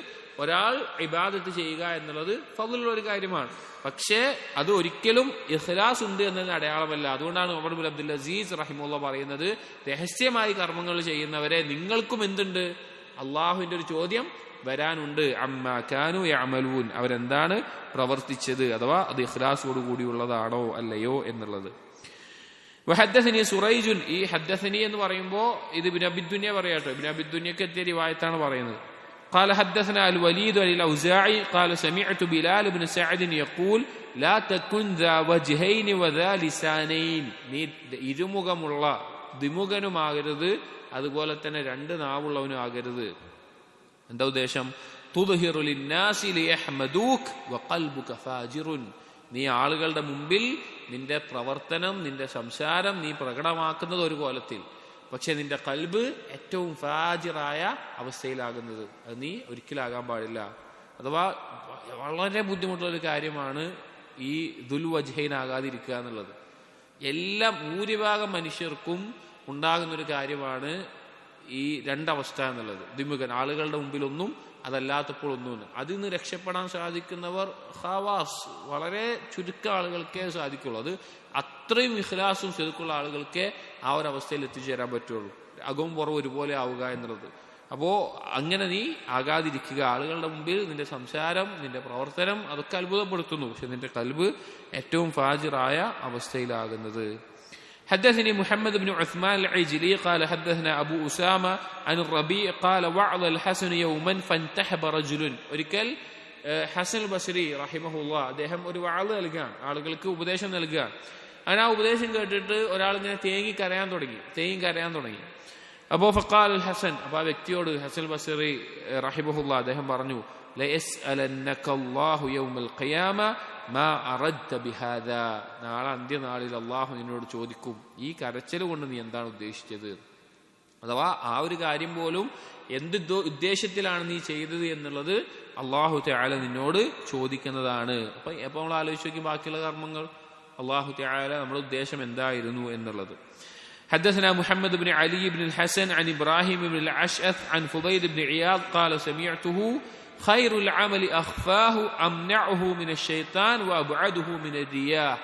ഒരാൾ ഇബാദത്ത് ചെയ്യുക എന്നുള്ളത് ഫضലുള്ള ഒരു കാര്യമാണ്. പക്ഷേ അത് ഒരിക്കലും ഇഖ്ലാസ് ഉണ്ട് എന്നതിന് അടയാളമല്ല. അതുകൊണ്ടാണ് ഉമർ ഇബ്നു അബ്ദുൽ അസീസ് റഹിമഹുല്ലാ പറയുന്നത്, രഹസ്യമായി കർമ്മങ്ങൾ ചെയ്യുന്നവരെ നിങ്ങൾക്കും എന്തുണ്ട്? അള്ളാഹുവിന്റെ ഒരു ചോദ്യം വരാനുണ്ട്. അമ്മാ കാനൂ യഅമലൂൻ, അവരെന്താണ് പ്രവർത്തിച്ചത്, അഥവാ അത് ഇഖ്ലാസോട് കൂടിയുള്ളതാണോ അല്ലയോ എന്നുള്ളത്. വഹദ്ദസനി സുറൈജുൻ, ഈ ഹദ്ദസനി എന്ന് പറയുമ്പോൾ ഇത് ഇബ്നു അബി ദുനിയ പറയാട്ടോ. ഇബ്നു അബി ദുനിയക്ക് എത്തിയ റിവായത്താണ് പറയുന്നത്. قال حدثنا الوليد عن الأوزاعي قال سمعت بلال بن سعد يقول لا تكن ذا وجهين وذا لسانين. നീ ഇരുമുഖമുള്ള ദ്വിമുഖനുമാകരുത്, അതുപോലെ തന്നെ രണ്ട് നാവുള്ളവനും ആകരുത്. എന്താ ഉദ്ദേശം? തുദ്ഹിറു ലിന്നാസി ലിയഹ്മദൂക വഖൽബുക ഫാജിറുൻ. നീ ആളുകളുടെ മുമ്പിൽ നിന്റെ പ്രവർത്തനം, നിന്റെ സംസാരം നീ പ്രകടമാക്കുന്നത് ഒരു കോലത്തിൽ, പക്ഷെ നിന്റെ ഖൽബ് ഏറ്റവും ഫാജിറായ അവസ്ഥയിലാകുന്നത് അത് നീ ഒരിക്കലാകാൻ പാടില്ല. അഥവാ വളരെ ബുദ്ധിമുട്ടുള്ള ഒരു കാര്യമാണ് ഈ ദുൽവജ്ഹൈനാകാതിരിക്കുക എന്നുള്ളത്. ഭൂരിഭാഗം മനുഷ്യർക്കും ഉണ്ടാകുന്നൊരു കാര്യമാണ് ഈ രണ്ടവസ്ഥ എന്നുള്ളത്. ദ്വിമുഖൻ, ആളുകളുടെ മുമ്പിലൊന്നും അതല്ലാത്തപ്പോൾ ഒന്നും. അതിൽ നിന്ന് രക്ഷപ്പെടാൻ സാധിക്കുന്നവർ ഖവാസ്, വളരെ ചുരുക്കം ആളുകൾക്കേ സാധിക്കുള്ളൂ. അത് അത്രയും ഇഖ്ലാസും സിദ്ഖുള്ള ആളുകൾക്കേ ആ ഒരു അവസ്ഥയിൽ എത്തിച്ചേരാൻ പറ്റുള്ളൂ. അകവും പുറവും ഒരുപോലെ ആവുക എന്നുള്ളത്. അപ്പോ അങ്ങനെ നീ ആകാതിരിക്കുക. ആളുകളുടെ മുമ്പിൽ നിന്റെ സംസാരം, നിന്റെ പ്രവർത്തനം അതൊക്കെ അത്ഭുതപ്പെടുത്തുന്നു. പക്ഷെ നിന്റെ ഖൽബ് ഏറ്റവും ഫാജിറായ അവസ്ഥയിലാകുന്നത്. حدثني محمد بن عثمان العجلي قال حدثنا أبو أسامة عن الربيع قال وعظ الحسن يوما فانتحب رجل. ഒരിക്കൽ ഹസൻ ബസ്രി റഹിമഹുല്ലാഹ് അദ്ദേഹം ഒരു വഅദ് നൽകുകയാണ്, ആളുകൾക്ക് ഉപദേശം നൽകുകയാണ്. അങ്ങനെ ആ ഉപദേശം കേട്ടിട്ട് ഒരാൾ ഇങ്ങനെ തേങ്ങി കരയാൻ തുടങ്ങി. അപ്പോ ഫഖാൽ ഹസൻ, അപ്പൊ ആ വ്യക്തിയോട് ഹസൻ ബസ്രി റഹിമഹുല്ലാഹ് അദ്ദേഹം പറഞ്ഞു, ലയസ്അലന്നകല്ലാഹു യൗമൽ ഖിയാമ മാ അറദ്ത ബിഹാദാ. നാളെ അന്ത്യനാളിൽ അള്ളാഹു നിന്നോട് ചോദിക്കും, ഈ കരച്ചിൽ കൊണ്ട് നീ എന്താണ് ഉദ്ദേശിച്ചത്? അഥവാ ആ ഒരു കാര്യം പോലും എന്ത് ഉദ്ദേശത്തിലാണ് നീ ചെയ്തത് എന്നുള്ളത് അള്ളാഹു തആല നിന്നോട് ചോദിക്കുന്നതാണ്. അപ്പൊ നമ്മൾ ആലോചിച്ച് നോക്കി ബാക്കിയുള്ള കർമ്മങ്ങൾ അള്ളാഹു തആല നമ്മുടെ ഉദ്ദേശം എന്തായിരുന്നു എന്നുള്ളത്. حدثنا محمد بن علي بن الحسن عن إبراهيم بن الأشعث عن فضيل بن عياض قال سمعته خير العمل أخفاه أمنعه من الشيطان وأبعده من الرياء.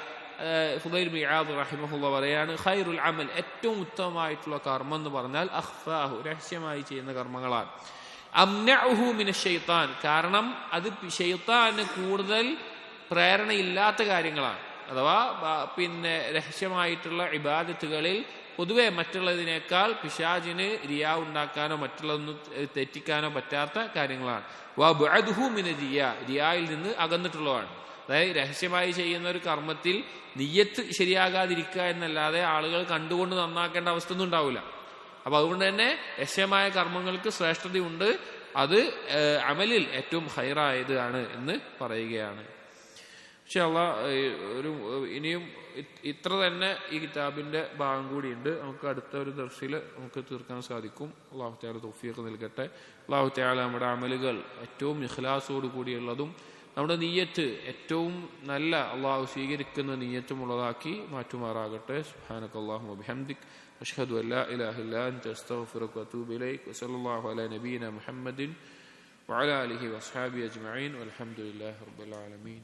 ഫുദൈൽ ബിൻ ഇയാദ് റഹിമഹുല്ലാഹ് പറയാണ്, ഖൈറുൽ അമൽ, ഏറ്റവും ഉത്തമമായിട്ടുള്ള കർമ്മം എന്ന് പറഞ്ഞാൽ അഖ്ഫാഹു, രഹസ്യമായി ചെയ്യുന്ന കർമ്മങ്ങളാണ്. അംനഉഹു മിനശ് ശൈത്താൻ, കാരണം അത് ശൈത്താന് കൂടുതൽ പ്രേരണയില്ലാത്ത കാര്യങ്ങളാണ്. അഥവാ രഹസ്യമായിട്ടുള്ള ഇബാദത്തുകളിൽ പൊതുവെ മറ്റുള്ളതിനേക്കാൾ പിശാചിന് റിയാ ഉണ്ടാക്കാനോ മറ്റുള്ളതൊന്നും തെറ്റിക്കാനോ പറ്റാത്ത കാര്യങ്ങളാണ്. വഅബ്അദുഹു മിന റിയായിൽ നിന്ന് അകന്നിട്ടുള്ളതാണ്. അതായത് രഹസ്യമായി ചെയ്യുന്ന ഒരു കർമ്മത്തിൽ നിയ്യത്ത് ശരിയാകാതിരിക്കുക എന്നല്ലാതെ ആളുകൾ കണ്ടുകൊണ്ട് നന്നാക്കേണ്ട അവസ്ഥ ഒന്നും ഉണ്ടാവില്ല. അപ്പൊ അതുകൊണ്ട് തന്നെ രഹസ്യമായ കർമ്മങ്ങൾക്ക് ശ്രേഷ്ഠതയുണ്ട്. അത് അമലിൽ ഏറ്റവും ഖൈറായത് ആണ് എന്ന് പറയുകയാണ്. പക്ഷെ ഇനിയും ഇത്ര തന്നെ ഈ കിതാബിന്റെ ഭാഗം കൂടിയുണ്ട്. നമുക്ക് അടുത്ത ഒരു ദർസിൽ നമുക്ക് തീർക്കാൻ സാധിക്കും. അല്ലാഹു തആല തൗഫീഖ് നൽകട്ടെ. അല്ലാഹു തആല നമ്മുടെ അമലുകൾ ഏറ്റവും ഇഖ്ലാസോട് കൂടിയുള്ളതും നമ്മുടെ നിയ്യത്ത് ഏറ്റവും നല്ല അള്ളാഹു സ്വീകരിക്കുന്ന നിയ്യത്തുമുള്ളതാക്കി മാറ്റുമാറാകട്ടെ. സുബ്ഹാനകല്ലാഹുമ്മ വബിഹംദിക് അഷ്ഹദു അൻ ലാ ഇലാഹ ഇല്ലാ അൻത അസ്തഗ്ഫിറുക വഅതൂബു ഇലൈക് വസല്ലല്ലാഹു അലാ നബിയിന മുഹമ്മദിൻ വഅലാ ആലിഹി വഅസ്ഹാബിഹി അജ്മഈൻ വൽഹംദുലില്ലാഹി റബ്ബിൽ ആലമീൻ.